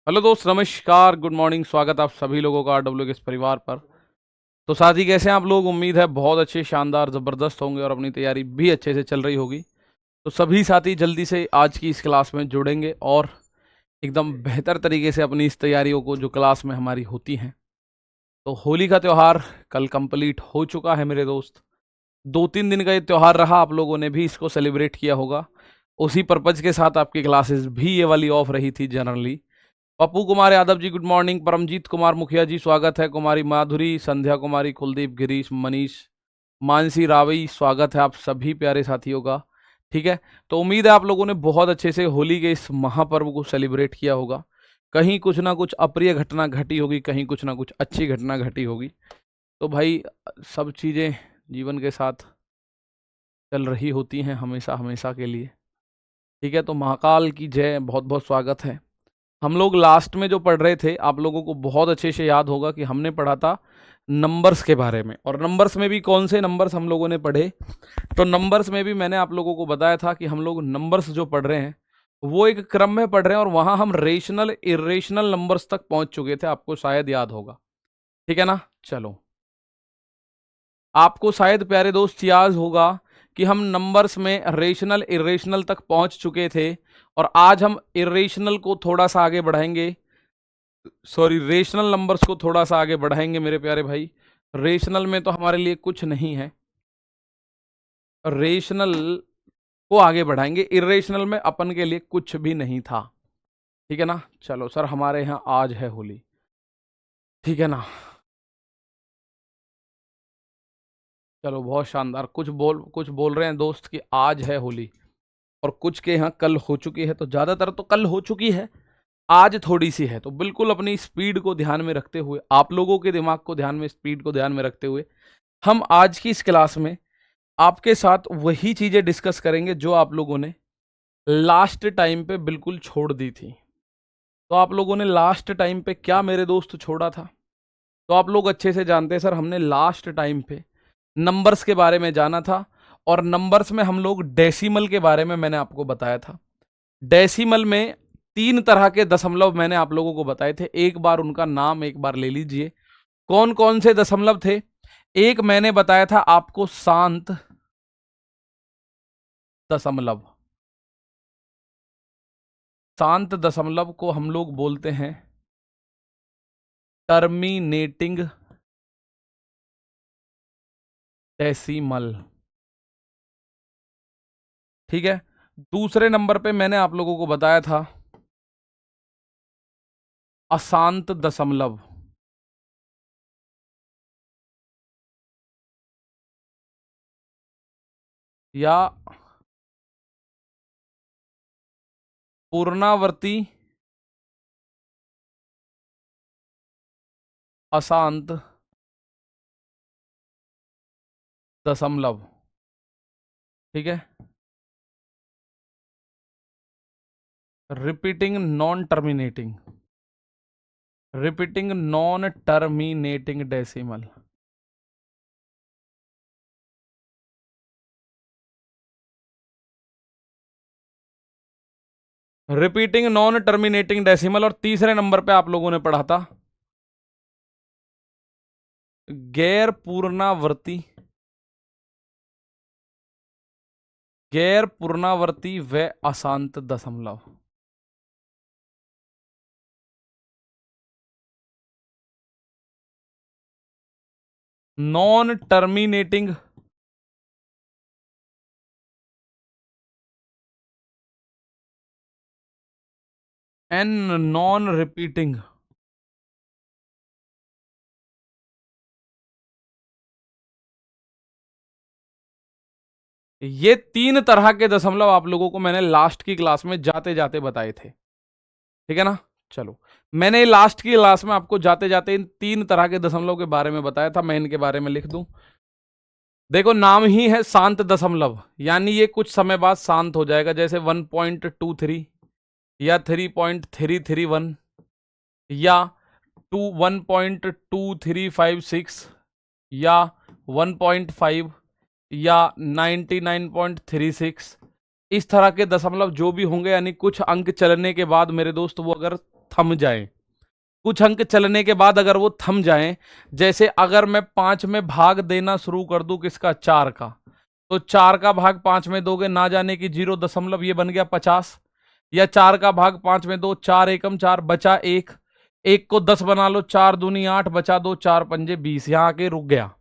Hello दोस्त, नमस्कार, good morning. स्वागत आप सभी लोगों का डब्ल्यू के इस परिवार पर। तो साथी, कैसे हैं आप लोग? उम्मीद है बहुत अच्छे, शानदार, ज़बरदस्त होंगे और अपनी तैयारी भी अच्छे से चल रही होगी। तो सभी साथी जल्दी से आज की इस क्लास में जुड़ेंगे और एकदम बेहतर तरीके से अपनी इस तैयारियों को, जो क्लास में हमारी होती हैं। तो होली का त्यौहार कल कंप्लीट हो चुका है मेरे दोस्त। 2-3 दिन का ये त्यौहार रहा, आप लोगों ने भी इसको सेलिब्रेट किया होगा। उसी पर्पज़ के साथ आपकी क्लासेस भी ये वाली ऑफ रही थी generally. Pappu Kumar Yadav ji, good morning. Paramjit Kumar मुखिया जी, स्वागत है। कुमारी माधुरी, संध्या कुमारी, कुलदीप, गिरीश, मनीष, मानसी रावई, स्वागत है आप सभी प्यारे साथियों का। ठीक है, तो उम्मीद है आप लोगों ने बहुत अच्छे से होली के इस महापर्व को सेलिब्रेट किया होगा। कहीं कुछ ना कुछ अप्रिय घटना घटी होगी, कहीं कुछ ना कुछ अच्छी घटना घटी होगी। तो भाई, सब चीज़ें जीवन के साथ चल रही होती हैं हमेशा हमेशा के लिए। ठीक है, तो महाकाल की जय, बहुत बहुत स्वागत है। हम लोग लास्ट में जो पढ़ रहे थे, आप लोगों को बहुत अच्छे से याद होगा कि हमने पढ़ा था नंबर्स के बारे में। और नंबर्स में भी कौन से नंबर्स हम लोगों ने पढ़े? तो नंबर्स में भी मैंने आप लोगों को बताया था कि हम लोग नंबर्स जो पढ़ रहे हैं वो एक क्रम में पढ़ रहे हैं, और वहां हम रेशनल इरेशनल नंबर्स तक पहुंच चुके थे, आपको शायद याद होगा। ठीक है ना? चलो, आपको शायद प्यारे दोस्त याद होगा कि हम नंबर्स में रेशनल इरेशनल तक पहुंच चुके थे, और आज हम इरेशनल को थोड़ा सा आगे बढ़ाएंगे। सॉरी, रेशनल नंबर्स को थोड़ा सा आगे बढ़ाएंगे मेरे प्यारे भाई। रेशनल में तो हमारे लिए कुछ नहीं है, रेशनल को आगे बढ़ाएंगे, इरेशनल में अपन के लिए कुछ भी नहीं था। ठीक है ना? चलो सर, हमारे यहाँ आज है होली। ठीक है ना? चलो, बहुत शानदार। कुछ बोल रहे हैं दोस्त कि आज है होली, और कुछ के यहाँ कल हो चुकी है। तो ज़्यादातर तो कल हो चुकी है, आज थोड़ी सी है। तो बिल्कुल अपनी स्पीड को ध्यान में रखते हुए, आप लोगों के दिमाग को ध्यान में, स्पीड को ध्यान में रखते हुए, हम आज की इस क्लास में आपके साथ वही चीज़ें डिस्कस करेंगे जो आप लोगों ने लास्ट टाइम पे बिल्कुल छोड़ दी थी। तो आप लोगों ने लास्ट टाइम पे क्या मेरे दोस्त छोड़ा था? तो आप लोग अच्छे से जानते हैं सर, हमने लास्ट टाइम पे नंबर्स के बारे में जाना था। और नंबर्स में हम लोग डेसिमल के बारे में मैंने आपको बताया था। डेसिमल में 3 तरह के दशमलव मैंने आप लोगों को बताए थे। एक बार उनका नाम एक बार ले लीजिए। कौन कौन से दशमलव थे? एक मैंने बताया था आपको शांत दशमलव। शांत दशमलव को हम लोग बोलते हैं टर्मिनेटिंग डेसिमल। ठीक है, दूसरे नंबर पे मैंने आप लोगों को बताया था अशांत दशमलव। या पूर्णावर्ती अशांत दशमलव। ठीक है, repeating non terminating, repeating non terminating decimal. Repeating non terminating decimal. और तीसरे नंबर पे आप लोगों ने पढ़ा था गैर पूर्णावर्ती, गैर पूर्णावर्ती व अशांत दशमलव। Non terminating and non repeating. ये 3 तरह के दशमलव आप लोगों को मैंने लास्ट की क्लास में जाते जाते बताए थे। ठीक है ना? चलो, मैंने लास्ट की क्लास में आपको जाते जाते इन 3 तरह के दशमलव के बारे में बताया था। मैं इनके बारे में लिख दूं। देखो, नाम ही है शांत दशमलव, यानी ये कुछ समय बाद शांत हो जाएगा। जैसे 1.23 या 3.331 या 1.2356 या 1.5 या 99.36। इस तरह के दशमलव जो भी होंगे, यानी कुछ अंक चलने के बाद मेरे दोस्त, वो अगर थम जाए, कुछ अंक चलने के बाद अगर वो थम जाएं, जैसे अगर मैं 5 में भाग देना शुरू कर दूं किसका, 4 का, तो 4 का भाग 5 में दोगे, ना जाने की 0 दशमलव, ये बन गया 50। या 4 का भाग 5 में दो, 4 एकम 4, बचा 1, 1 को 10 बना लो, 4 दूनी 8, बचा 2, 4 पंजे 20, यहाँ आके रुक गया।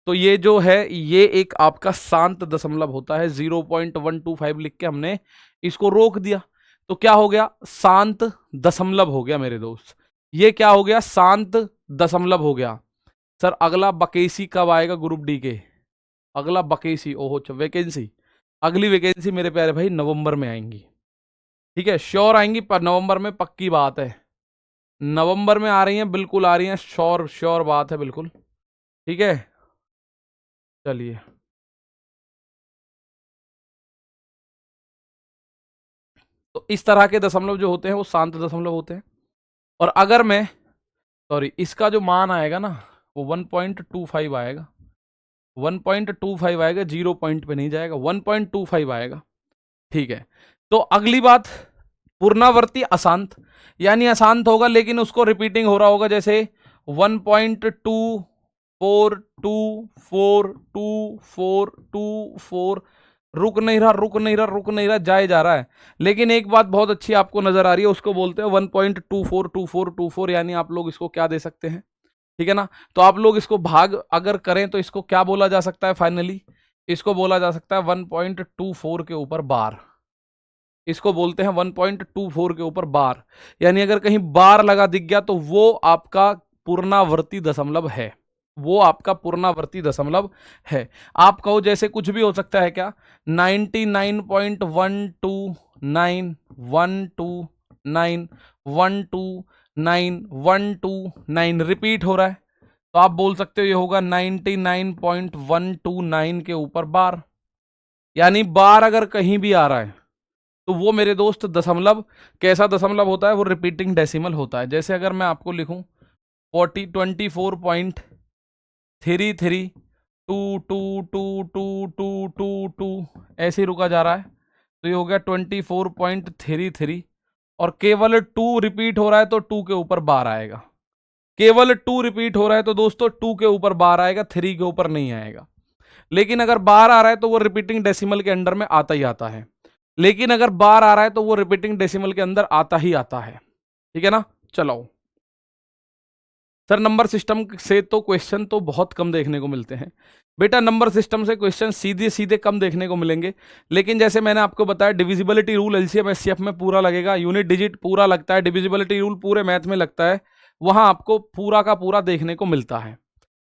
तो ये जो है ये एक आपका शांत दशमलव होता है। 0.125 लिख के हमने इसको रोक दिया, तो क्या हो गया, शांत दशमलव हो गया मेरे दोस्त। ये क्या हो गया, शांत दशमलव हो गया। सर अगला बकेसी कब आएगा ग्रुप डी के, अगला बकेसी, ओहो वैकेंसी, अगली वैकेंसी मेरे प्यारे भाई नवंबर में आएंगी, ठीक है, श्योर आएंगी, पर नवंबर में पक्की बात है, नवंबर में आ रही हैं, बिल्कुल आ रही हैं, श्योर श्योर बात है बिल्कुल, ठीक है। चलिए तो इस तरह के दशमलव जो होते हैं वो शांत दशमलव होते हैं। और अगर मैं, सॉरी, इसका जो मान आएगा ना वो 1.25 आएगा, 1.25 आएगा, 0 पॉइंट पे नहीं जाएगा, 1.25 आएगा, ठीक है। तो अगली बात, पूर्णावर्ती अशांत, यानी अशांत होगा लेकिन उसको रिपीटिंग हो रहा होगा, जैसे 1.24242424, रुक नहीं रहा, रुक नहीं रहा, रुक नहीं रहा, जाए जा रहा है। लेकिन एक बात बहुत अच्छी आपको नजर आ रही है, उसको बोलते हैं 1.242424, यानी आप लोग इसको क्या दे सकते हैं, ठीक है ना। तो आप लोग इसको भाग अगर करें तो इसको क्या बोला जा सकता है, फाइनली इसको बोला जा सकता है 1.24 के ऊपर बार, इसको बोलते हैं 1.24 के ऊपर बार। यानी अगर कहीं बार लगा दिख गया तो वो आपका पूर्णावर्ती दशमलव है, वो आपका पूर्णावर्ती दशमलव है। आप कहो जैसे कुछ भी हो सकता है क्या, 99.129 129 129 129 रिपीट हो रहा है, तो आप बोल सकते हो ये होगा 99.129 के ऊपर बार। यानी बार अगर कहीं भी आ रहा है तो वो मेरे दोस्त दशमलव, कैसा दशमलव होता है, वो रिपीटिंग डेसिमल होता है। जैसे अगर मैं आपको लिखूं 24.33 ऐसे ही रुका जा रहा है, तो ये हो गया 24.33, और केवल 2 रिपीट हो रहा है तो 2 के ऊपर बार आएगा, केवल 2 रिपीट हो रहा है तो दोस्तों 2 के ऊपर बार आएगा, 3 के ऊपर नहीं आएगा। लेकिन अगर बार आ रहा है तो वो रिपीटिंग डेसिमल के अंडर में आता ही आता है, लेकिन अगर बार आ रहा है तो वो रिपीटिंग डेसिमल के अंदर आता ही आता है, ठीक है ना। चलो सर नंबर सिस्टम से तो क्वेश्चन तो बहुत कम देखने को मिलते हैं बेटा, नंबर सिस्टम से क्वेश्चन सीधे सीधे कम देखने को मिलेंगे, लेकिन जैसे मैंने आपको बताया डिविजिबिलिटी रूल एलसीएम एचसीएफ में पूरा लगेगा, यूनिट डिजिट पूरा लगता है, डिविजिबिलिटी रूल पूरे मैथ में लगता है, वहां आपको पूरा का पूरा देखने को मिलता है,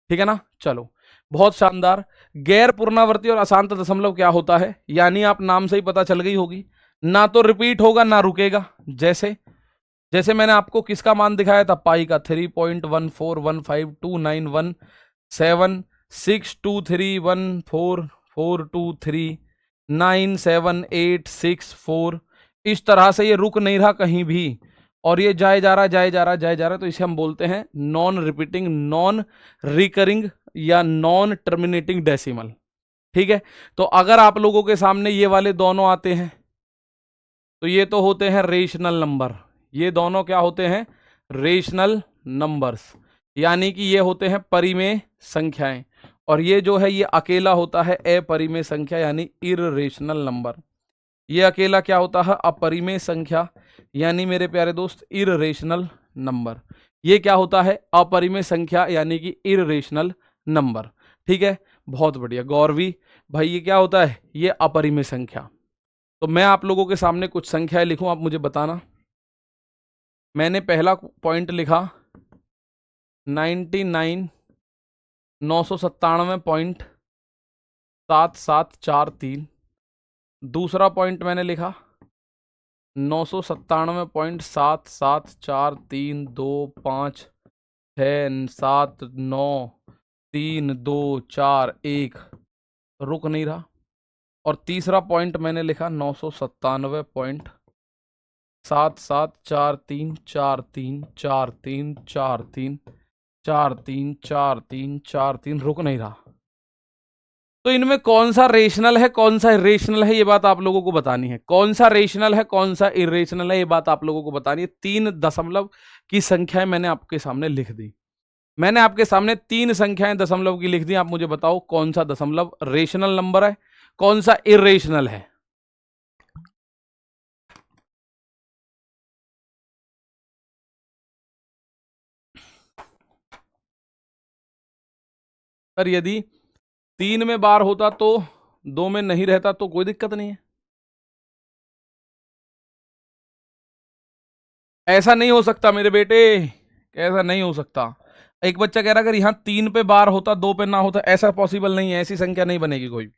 ठीक है ना। चलो बहुत शानदार। गैर पूर्णावर्ती और अशांत दशमलव क्या होता है, यानी आप नाम से ही पता चल गई होगी, ना तो रिपीट होगा ना रुकेगा। जैसे जैसे मैंने आपको किसका मान दिखाया था, पाई का, 3.141529176239442397864, इस तरह से ये रुक नहीं रहा कहीं भी, और ये जाए जा रहा जाए जा रहा जाए जा रहा, तो इसे हम बोलते हैं नॉन रिपीटिंग, नॉन रिकरिंग या नॉन टर्मिनेटिंग डेसिमल, ठीक है। तो अगर आप लोगों के सामने ये वाले दोनों आते हैं तो ये तो होते हैं रेशनल नंबर, ये दोनों क्या होते हैं, रेशनल नंबर्स, यानी कि ये होते हैं परिमेय संख्याएं, और ये जो है ये अकेला होता है अपरिमेय संख्या, यानी इररेशनल नंबर। ये अकेला क्या होता है, अपरिमेय संख्या, यानी मेरे प्यारे दोस्त इररेशनल नंबर। ये क्या होता है, अपरिमेय संख्या, यानी कि इररेशनल नंबर, ठीक है। बहुत बढ़िया गौरवी भाई, ये क्या होता है, ये अपरिमेय संख्या। तो मैं आप लोगों के सामने कुछ संख्याएं लिखूं, आप मुझे बताना। मैंने पहला पॉइंट लिखा 99,997.7743, दूसरा पॉइंट मैंने लिखा 997.7732567932321, रुक नहीं रहा। और तीसरा पॉइंट मैंने लिखा 997.7743434343434343, रुक नहीं रहा। तो इनमें कौन सा रेशनल है कौन सा इरेशनल है ये बात आप लोगों को बतानी है। कौन सा रेशनल है कौन सा इरेशनल है ये बात आप लोगों को बतानी है। 3 दशमलव की संख्याएं मैंने आपके सामने लिख दी। मैंने आपके सामने 3 संख्याएं दशमलव की लिख दी। आप मुझे बताओ कौन सा दशमलव रेशनल नंबर है कौन सा इरेशनल है। पर यदि 3 में बार होता तो 2 में नहीं रहता तो कोई दिक्कत नहीं है। ऐसा नहीं हो सकता मेरे बेटे, ऐसा नहीं हो सकता। एक बच्चा कह रहा अगर यहाँ 3 पे बार होता 2 पे ना होता, ऐसा पॉसिबल नहीं है। ऐसी संख्या नहीं बनेगी कोई भी।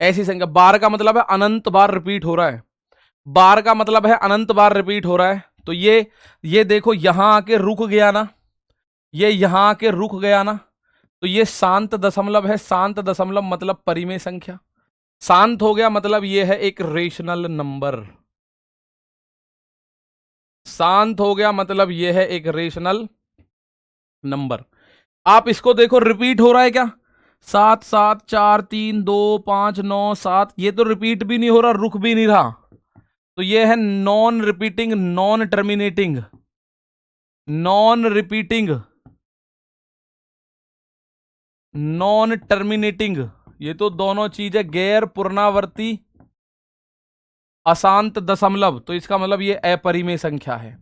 ऐसी संख्या, बार का मतलब है अनंत बार रिपीट हो रहा है। बार का मतलब है अनंत बार रिपीट हो रहा है। तो ये देखो यहां आके रुक गया ना, ये यहां आके रुक गया ना, तो ये शांत दशमलव है। शांत दशमलव मतलब परिमेय संख्या। शांत हो गया मतलब ये है एक रेशनल नंबर। शांत हो गया मतलब ये है एक रेशनल नंबर। आप इसको देखो रिपीट हो रहा है क्या, 7 7 4 3 2 5 9 7, ये तो रिपीट भी नहीं हो रहा रुक भी नहीं रहा। तो ये है non repeating non terminating, non repeating non terminating. ये तो दोनों चीजें गैर पुनरावर्ती अशांत दशमलव। तो इसका मतलब ये अपरिमेय संख्या है।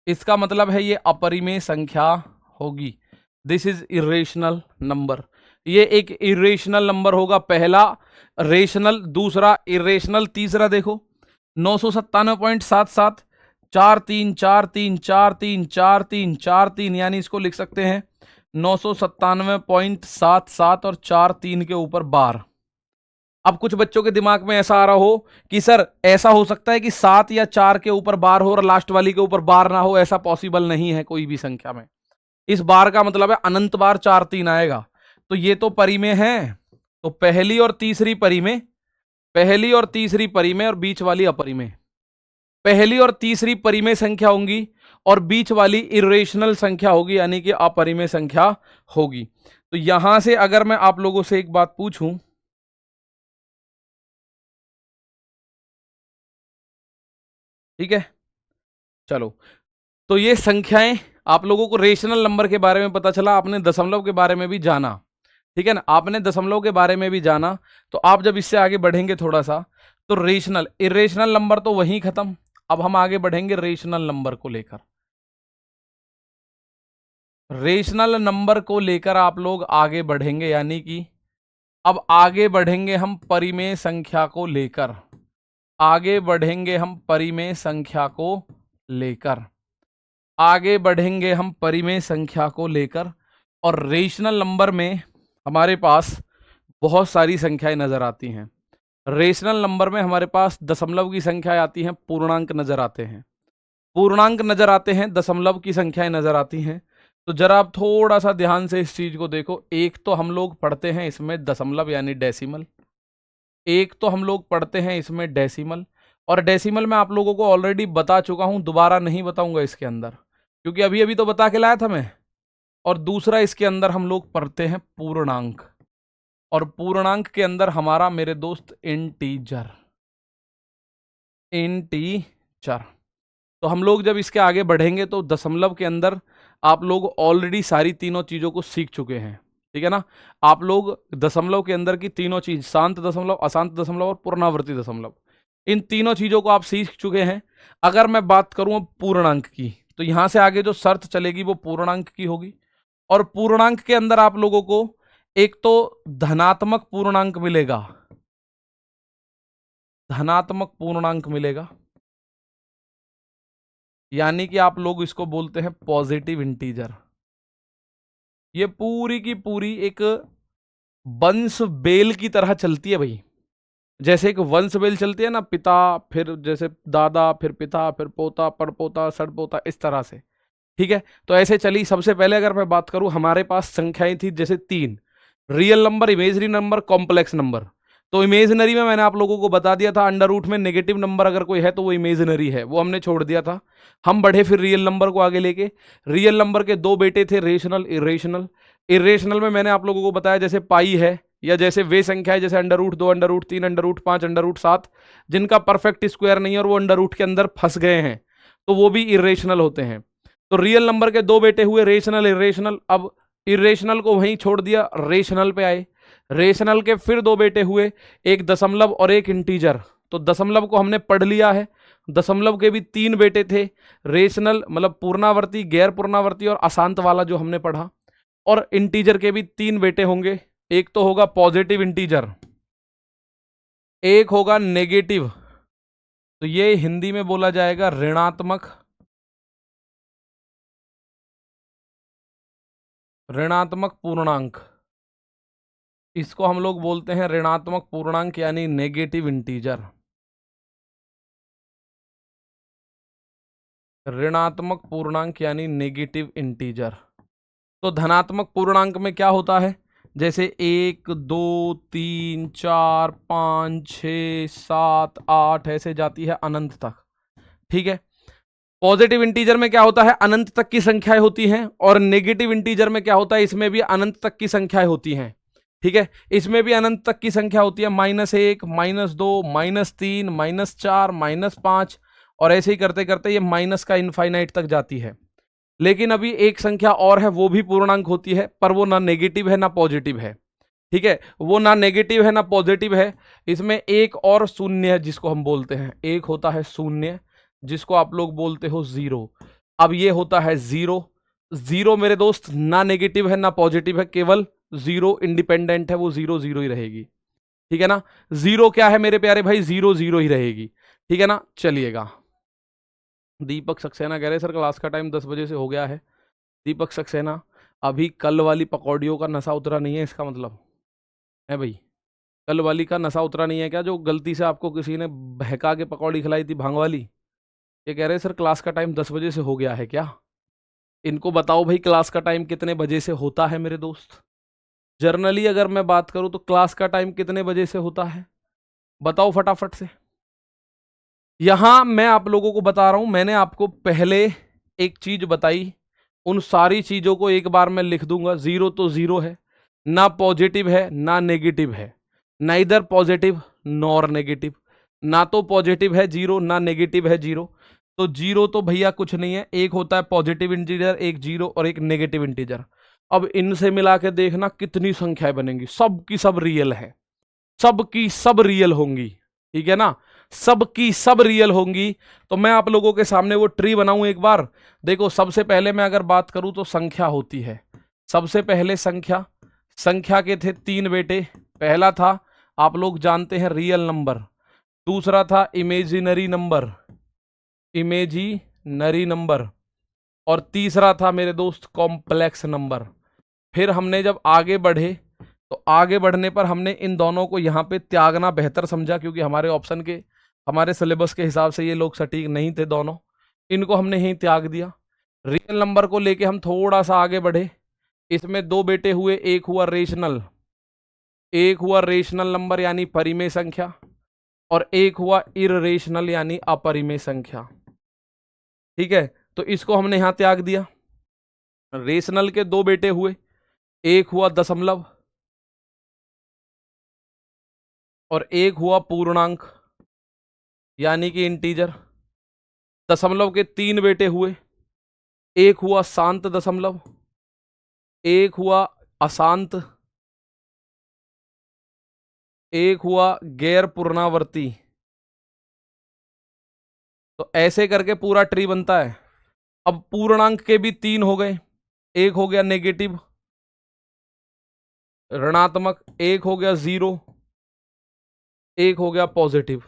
इसका मतलब है ये अपरिमेय संख्या होगी। This is irrational number. ये एक इरेशनल नंबर होगा। पहला रेशनल, दूसरा इरेशनल, तीसरा देखो 997.77, 4 3 4 3 4 3 4 3 4 3, यानी इसको लिख सकते हैं 997.77 और 4 3 के ऊपर बार। अब कुछ बच्चों के दिमाग में ऐसा आ रहा हो कि सर ऐसा हो सकता है कि 7 या 4 के ऊपर बार हो और लास्ट वाली के ऊपर बार ना हो। ऐसा पॉसिबल नहीं है कोई भी संख्या में। इस बार का मतलब है अनंत बार 4 3 आएगा। तो ये तो परिमेय है। तो पहली और तीसरी परिमेय, पहली और तीसरी परिमेय और बीच वाली अपरिमेय। पहली और तीसरी परिमेय संख्या होंगी और बीच वाली इरेशनल संख्या होगी, यानी कि अपरिमेय संख्या होगी। तो यहां से अगर मैं आप लोगों से एक बात पूछूं, ठीक है, चलो, तो ये संख्याएं आप लोगों को रेशनल नंबर के बारे में पता चला, आपने दशमलव के बारे में भी जाना, ठीक है ना, आपने दशमलव के बारे में भी जाना। तो आप जब इससे आगे बढ़ेंगे थोड़ा सा, तो रेशनल इरेशनल नंबर तो वहीं खत्म। अब हम आगे बढ़ेंगे रेशनल नंबर को लेकर। रेशनल नंबर को लेकर आप लोग आगे बढ़ेंगे, यानी कि अब आगे बढ़ेंगे हम परिमेय संख्या को लेकर। आगे बढ़ेंगे हम परिमेय संख्या को लेकर। आगे बढ़ेंगे हम परिमेय संख्या को लेकर। और रेशनल नंबर में हमारे पास बहुत सारी संख्याएं नजर आती हैं। रेशनल नंबर में हमारे पास दशमलव की संख्याएं आती हैं, पूर्णांक नजर आते हैं, पूर्णांक नजर आते हैं, दशमलव की संख्याएं नजर आती हैं। तो जरा आप थोड़ा सा ध्यान से इस चीज को देखो। एक तो हम लोग पढ़ते हैं इसमें दशमलव यानी डेसिमल, एक तो हम लोग पढ़ते हैं इसमें डेसिमल। और डेसिमल मैं आप लोगों को ऑलरेडी बता चुका हूं, दोबारा नहीं बताऊंगा इसके अंदर, क्योंकि अभी अभी तो बता के लाया था मैं। और दूसरा इसके अंदर हम लोग पढ़ते हैं पूर्णांक, और पूर्णांक के अंदर हमारा मेरे दोस्त इंटीजर, इंटीजर। तो हम लोग जब इसके आगे बढ़ेंगे तो दशमलव के अंदर आप लोग ऑलरेडी सारी तीनों चीजों को सीख चुके हैं, ठीक है ना। आप लोग दशमलव के अंदर की तीनों चीज, शांत दशमलव, अशांत दशमलव और पूर्णावर्ती दशमलव, इन तीनों चीजों को आप सीख चुके हैं। अगर मैं बात करूं अब पूर्णांक की, तो यहां से आगे जो शर्त चलेगी वो पूर्णांक की होगी। और पूर्णांक के अंदर आप लोगों को एक तो धनात्मक पूर्णांक मिलेगा, धनात्मक पूर्णांक मिलेगा, यानी कि आप लोग इसको बोलते हैं पॉजिटिव इंटीजर। ये पूरी की पूरी एक वंश बेल की तरह चलती है भाई। जैसे एक वंश बेल चलती है ना, पिता फिर जैसे दादा फिर पिता फिर पोता पड़पोता सड़पोता, इस तरह से, ठीक है। तो ऐसे चली। सबसे पहले अगर मैं बात करूं, हमारे पास संख्याएं थी जैसे 3, real number, imagery number, complex number. तो इमेजनरी में मैंने आप लोगों को बता दिया था, अंडर रूट में नेगेटिव नंबर अगर कोई है तो वो इमेजनरी है, वो हमने छोड़ दिया था। हम बढ़े फिर रियल नंबर को आगे लेके। रियल नंबर के 2 बेटे थे, रेशनल इरेशनल। इरेशनल में मैंने आप लोगों को बताया जैसे पाई है, या जैसे वे संख्या है जैसे under root 2, under root 3, under root 5, under root 7, जिनका परफेक्ट स्क्वायर नहीं है और वो अंडर रूट के अंदर फंस गए हैं, तो वो भी इरेशनल होते हैं। तो रियल नंबर के दो बेटे हुए, रेशनल इरेशनल। अब इरेशनल को वहीं छोड़ दिया, रेशनल पे आए। रेशनल के फिर दो बेटे हुए, एक दशमलव और एक इंटीजर। तो दशमलव को हमने पढ़ लिया है, दशमलव के भी तीन बेटे थे, रेशनल मतलब पूर्णावर्ती, गैर पूर्णावर्ती और अशांत वाला जो हमने पढ़ा। और इंटीजर के भी तीन बेटे होंगे, एक तो होगा पॉजिटिव इंटीजर, एक होगा नेगेटिव, तो ये हिंदी में बोला जाएगा ऋणात्मक पूर्णांक। इसको हम लोग बोलते हैं ऋणात्मक पूर्णांक यानी नेगेटिव इंटीजर। ऋणात्मक पूर्णांक यानी नेगेटिव इंटीजर। तो धनात्मक पूर्णांक में क्या होता है, जैसे 1 2 3 4 5 6 7 8 ऐसे जाती है अनंत तक, ठीक है। पॉजिटिव इंटीजर में क्या होता है, अनंत तक की संख्याएं होती हैं, और नेगेटिव इंटीजर में क्या होता है, इसमें भी अनंत तक की संख्याएं होती हैं, ठीक है। इसमें भी अनंत तक की संख्या होती है, -1 -2 -3 -4 -5, और ऐसे ही करते करते ये माइनस का इनफाइनाइट तक जाती है। लेकिन अभी एक संख्या और है, वो भी पूर्णांक होती है, पर वो ना नेगेटिव है ना पॉजिटिव है, ठीक है। वो ना नेगेटिव है ना पॉजिटिव है। इसमें एक और शून्य है जिसको हम बोलते हैं, एक होता है शून्य जिसको आप लोग बोलते हो जीरो। अब ये होता है जीरो। जीरो मेरे दोस्त ना नेगेटिव है ना पॉजिटिव है, केवल जीरो इंडिपेंडेंट है, वो जीरो जीरो ही रहेगी, ठीक है ना। जीरो क्या है मेरे प्यारे भाई, जीरो जीरो ही रहेगी, ठीक है ना। चलिएगा, दीपक सक्सेना कह रहे सर क्लास का टाइम 10 बजे से हो गया है। दीपक सक्सेना, अभी कल वाली पकौड़ियों का नशा उतरा नहीं है, इसका मतलब है भाई, कल वाली का नशा उतरा नहीं है क्या, जो गलती से आपको किसी ने बहका के पकौड़ी खिलाई थी भांग वाली। ये कह रहे सर क्लास का टाइम 10 बजे से हो गया है क्या। इनको बताओ भाई क्लास का टाइम कितने बजे से होता है मेरे दोस्त। जर्नली अगर मैं बात करूं तो क्लास का टाइम कितने बजे से होता है, बताओ फटाफट से। यहां मैं आप लोगों को बता रहा हूं, मैंने आपको पहले एक चीज बताई, उन सारी चीजों को एक बार मैं लिख दूंगा। जीरो तो जीरो है, ना पॉजिटिव है ना नेगेटिव है, ना इधर पॉजिटिव नॉर नेगेटिव, ना तो पॉजिटिव है जीरो ना नेगेटिव है जीरो। तो जीरो तो भैया कुछ नहीं है, एक होता है पॉजिटिव इंटीजर, एक जीरो और एक नेगेटिव इंटीजर। अब इनसे मिला के देखना कितनी संख्याएं बनेंगी, सब की सब रियल है, सब की सब रियल होंगी, ठीक है ना, सब की सब रियल होंगी। तो मैं आप लोगों के सामने वो ट्री बनाऊं एक बार। देखो सबसे पहले मैं अगर बात करूं तो संख्या होती है, सबसे पहले संख्या, संख्या के थे तीन बेटे। पहला था आप लोग जानते हैं रियल नंबर, दूसरा था इमेजिनरी नंबर, इमेजिनरी नंबर, और तीसरा था मेरे दोस्त कॉम्प्लेक्स नंबर। फिर हमने जब आगे बढ़े तो आगे बढ़ने पर हमने इन दोनों को यहाँ पे त्यागना बेहतर समझा, क्योंकि हमारे ऑप्शन के, हमारे सिलेबस के हिसाब से ये लोग सटीक नहीं थे दोनों, इनको हमने यहीं त्याग दिया। रियल नंबर को लेके हम थोड़ा सा आगे बढ़े, इसमें दो बेटे हुए, एक हुआ रेशनल, एक हुआ रेशनल नंबर यानी परिमेय संख्या, और एक हुआ इररेशनल यानी अपरिमेय संख्या, ठीक है। तो इसको हमने यहां त्याग दिया। रेशनल के दो बेटे हुए, एक हुआ दशमलव और एक हुआ पूर्णांक यानी कि इंटीजर। दशमलव के तीन बेटे हुए, एक हुआ शांत दशमलव, एक हुआ अशांत, एक हुआ गैर पूर्णावर्ती। तो ऐसे करके पूरा ट्री बनता है। अब पूर्णांक के भी तीन हो गए, एक हो गया नेगेटिव ऋणात्मक, एक हो गया जीरो, एक हो गया पॉजिटिव।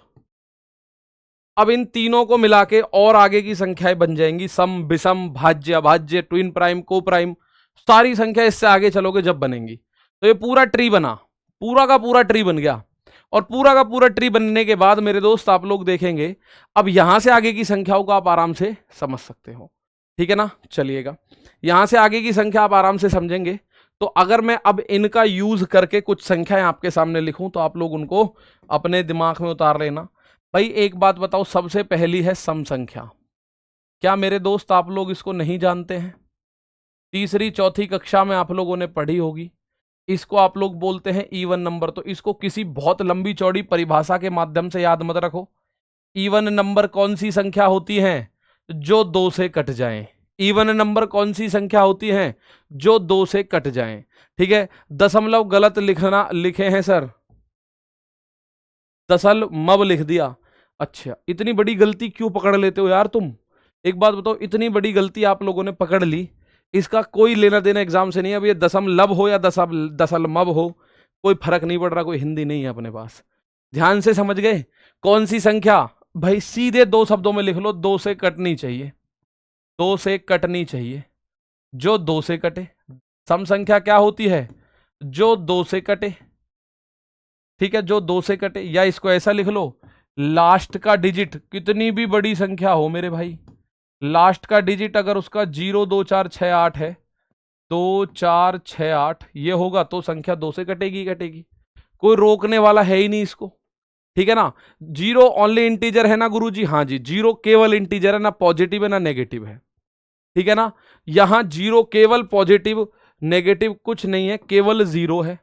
अब इन तीनों को मिला के और आगे की संख्याएं बन जाएंगी, सम विषम भाज्य अभाज्य ट्विन प्राइम को प्राइम, सारी संख्या इससे आगे चलोगे जब बनेंगी। तो ये पूरा ट्री बना, पूरा का पूरा ट्री बन गया। और पूरा का पूरा ट्री बनने के बाद मेरे दोस्त आप लोग देखेंगे, अब यहां से आगे की संख्याओं को आप आराम से समझ सकते हो, ठीक है ना। चलिएगा, यहां से आगे की संख्या आप आराम से समझेंगे। तो अगर मैं अब इनका यूज करके कुछ संख्याएं आपके सामने लिखूं तो आप लोग उनको अपने दिमाग में उतार लेना। भाई एक बात बताओ, सबसे पहली है सम संख्या। क्या मेरे दोस्त आप लोग इसको नहीं जानते हैं, तीसरी चौथी कक्षा में आप लोगों ने पढ़ी होगी। इसको आप लोग बोलते हैं इवन नंबर। तो इसको किसी बहुत लंबी चौड़ी परिभाषा के माध्यम से याद मत रखो। इवन नंबर कौन सी संख्या होती है जो 2 से कट जाएं। इवन नंबर कौन सी संख्या होती है जो 2 से कट जाएं। ठीक है, दशमलव गलत लिखना लिखे हैं सर, दशमलव लिख दिया। अच्छा, इतनी बड़ी गलती क्यों पकड़ लेते हो यार तुम? एक बात बताओ, इतनी बड़ी गलती आप लोगों ने पकड़ ली, इसका कोई लेना देना एग्जाम से नहीं है। अब ये दशमलव हो या दशमलव हो, कोई फर्क नहीं पड़ रहा, कोई हिंदी नहीं है अपने पास। ध्यान से समझ गए? कौन सी संख्या? भाई सीधे 2 शब्दों में लिख लो, 2 से कटनी चाहिए, 2 से कटनी चाहिए, जो 2 से कटे। सम संख्या क्या होती है? जो 2 से कटे। ठीक है, जो 2 से कटे, या इसको ऐसा लिख लो, लास्ट का डिजिट कितनी भी बड़ी संख्या हो मेरे भाई, लास्ट का डिजिट अगर उसका 0 2 4 6 8 है, 2 4 6 8 ये होगा, तो संख्या 2 से कटेगी कटेगी, कोई रोकने वाला है ही नहीं इसको। ठीक है ना? 0 ओनली इंटीजर है ना गुरुजी? हाँ जी, 0 केवल इंटीजर है, ना पॉजिटिव है ना नेगेटिव है। ठीक है ना? यहां 0 केवल पॉजिटिव, नेगेटिव कुछ नहीं है, केवल 0 है।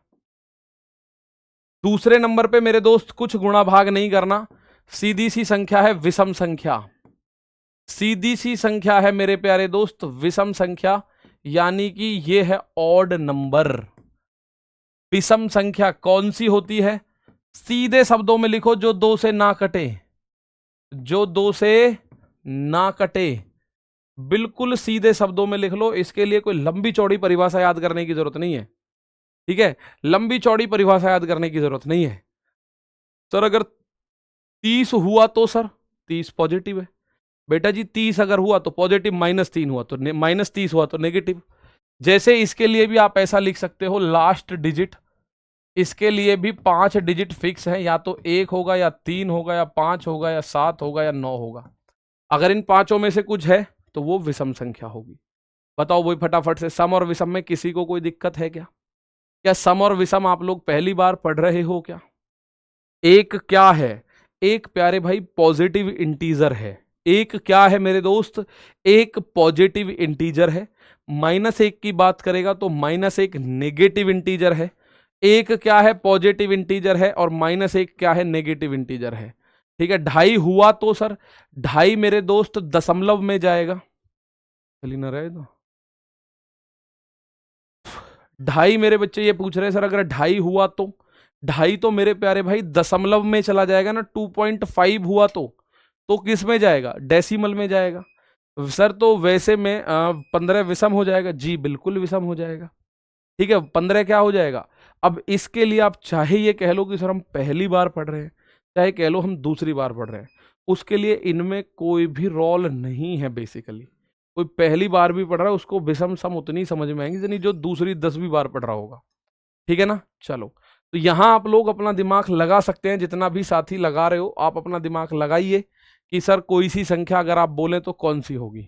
दूसरे नंबर पे मेरे दोस्त कुछ गुणा भाग नहीं करना, सीधी सी संख्या है विषम संख्या। सीधी सी संख्या है मेरे प्यारे दोस्त विषम संख्या, यानी कि ये है ऑड नंबर। विषम संख्या कौन सी होती है? सीधे शब्दों में लिखो, जो 2 से ना कटे, जो 2 से ना कटे, बिल्कुल सीधे शब्दों में लिख लो। इसके लिए कोई लंबी चौड़ी परिभाषा याद करने की जरूरत नहीं है। ठीक है, लंबी चौड़ी परिभाषा याद करने की जरूरत नहीं है। सर अगर 30 हुआ तो सर 30 पॉजिटिव है बेटा जी, 30 अगर हुआ तो पॉजिटिव, -3 हुआ तो -30 हुआ तो नेगेटिव। जैसे इसके लिए भी आप ऐसा लिख सकते हो, लास्ट डिजिट, इसके लिए भी 5 डिजिट फिक्स है, या तो 1 होगा या 3 होगा या 5 होगा या 7 होगा या 9 होगा। अगर इन पांचों में से कुछ है तो वो विषम संख्या होगी। बताओ वही फटाफट से, सम और विषम में किसी को कोई दिक्कत है क्या? क्या सम और विषम आप लोग पहली बार पढ़ रहे हो क्या? एक क्या है? एक प्यारे भाई पॉजिटिव इंटीजर है। एक क्या है मेरे दोस्त? एक पॉजिटिव इंटीजर है। -1 की बात करेगा तो -1 नेगेटिव इंटीजर है। एक क्या है? पॉजिटिव इंटीजर है, और -1 क्या है? नेगेटिव इंटीजर है। ठीक है, 2.5 हुआ तो सर 2.5 मेरे दोस्त दशमलव में जाएगा। चलिए ना रहे तो 2.5 मेरे बच्चे ये पूछ रहे हैं सर अगर 2.5 हुआ तो 2.5 तो मेरे प्यारे भाई दशमलव में चला जाएगा ना। 2.5 हुआ तो किस में जाएगा? डेसिमल में जाएगा। सर तो वैसे में 15 विषम हो जाएगा। जी बिल्कुल विषम हो जाएगा। ठीक है, 15 क्या हो जाएगा? अब इसके लिए आप चाहे ये कह लो कि सर हम पहली बार पढ़ रहे हैं, चाहे कह लो हम दूसरी बार पढ़ रहे हैं, उसके लिए इनमें कोई भी रोल नहीं है। बेसिकली कोई पहली बार भी पढ़ रहा है उसको विषम सम उतनी समझ में आएंगी जितनी जो दूसरी 10वीं बार पढ़ रहा होगा। ठीक है ना? चलो, तो यहां आप लोग अपना दिमाग लगा सकते हैं, जितना भी साथी लगा रहे हो आप अपना दिमाग लगाइए कि सर कोई सी संख्या अगर आप बोले तो कौन सी होगी।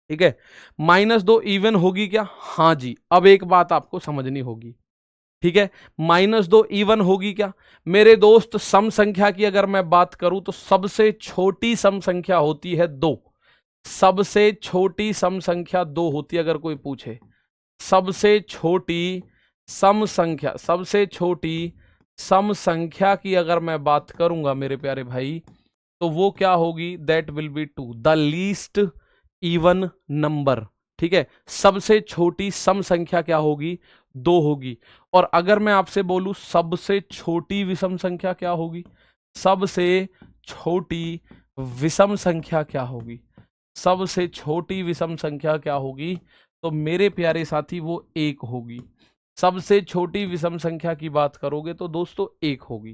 ठीक है, -2 इवन होगी क्या? हाँ जी। अब एक बात आपको समझनी होगी। ठीक है, -2 इवन होगी क्या? मेरे दोस्त सम संख्या की अगर मैं बात करूं तो सबसे छोटी सम संख्या होती है 2। सबसे छोटी सम संख्या 2 होती है। अगर कोई पूछे सबसे छोटी सम संख्या, सबसे छोटी सम संख्या की अगर मैं बात करूंगा मेरे प्यारे भाई, तो वो क्या होगी? That will be 2, the least even number. ठीक है, सबसे छोटी सम संख्या क्या होगी? 2 होगी। और अगर मैं आपसे बोलूं सबसे छोटी विषम संख्या क्या होगी? सबसे छोटी विषम संख्या क्या होगी? सबसे छोटी विषम संख्या क्या होगी? तो मेरे प्यारे साथी वो 1 होगी। सबसे छोटी विषम संख्या की बात करोगे तो दोस्तों 1 होगी।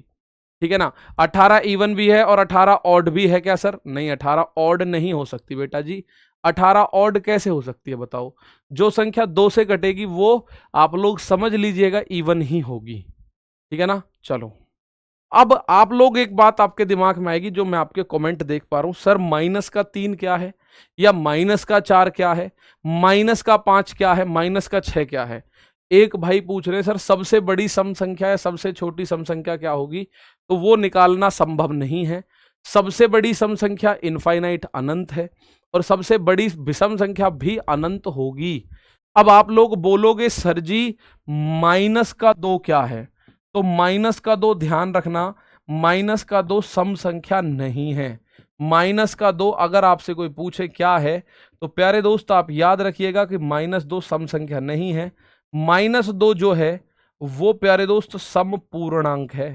ठीक है ना? 18 इवन भी है और 18 ऑड भी है क्या सर? नहीं, 18 ऑड नहीं हो सकती बेटा जी। 18 ऑड कैसे हो सकती है बताओ? जो संख्या 2 से कटेगी वो आप लोग समझ लीजिएगा इवन ही होगी। ठीक है ना? चलो, अब आप लोग एक बात आपके दिमाग में आएगी जो मैं आपके कमेंट देख पा रहा हूं, सर -3 क्या है, या -4 क्या है, -5 क्या है, -6 क्या है। एक भाई पूछ रहे हैं सर सबसे बड़ी सम संख्या है सबसे छोटी सम संख्या क्या होगी? तो वो निकालना संभव नहीं है। सबसे बड़ी सम संख्या इनफाइनाइट अनंत है, और सबसे बड़ी विषम संख्या भी अनंत होगी। अब आप लोग बोलोगे सर जी माइनस का 2 क्या है, तो माइनस का 2 ध्यान रखना, माइनस का 2 सम संख्या नहीं है। माइनस का 2 अगर आपसे कोई पूछे क्या है, तो प्यारे दोस्त आप याद रखिएगा कि -2 सम संख्या नहीं है। -2 जो है वो प्यारे दोस्त सम पूर्णांक है।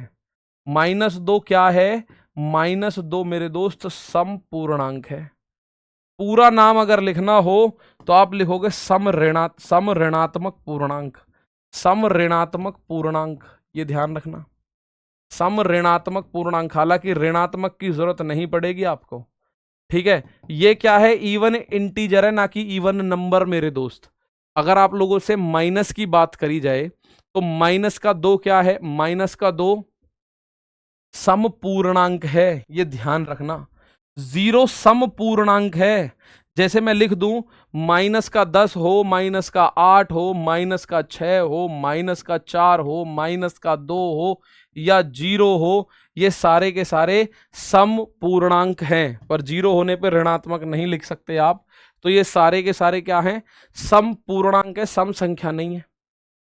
-2 क्या है, -2 मेरे दोस्त सम पूर्णांक है। पूरा नाम अगर लिखना हो तो आप लिखोगे सम ऋणात्मक पूर्णांक। सम ऋणात्मक पूर्णांक, ये ध्यान रखना, सम ऋणात्मक पूर्णांक। हालांकि ऋणात्मक की जरूरत नहीं पड़ेगी आपको, ठीक है। ये क्या है, इवन इंटीजर है ना कि इवन नंबर मेरे दोस्त। अगर आप लोगों से माइनस की बात करी जाए तो माइनस का 2 क्या है, माइनस का 2 सम पूर्णांक है, ये ध्यान रखना। 0 सम पूर्णांक है। जैसे मैं लिख दूं माइनस का 10 हो, माइनस का 8 हो, माइनस का 6 हो, माइनस का 4 हो, माइनस का 2 हो या 0 हो, ये सारे के सारे सम पूर्णांक हैं। पर 0 होने पर ऋणात्मक नहीं लिख सकते आप, तो ये सारे के सारे क्या हैं, सम पूर्णांक है, सम संख्या नहीं है।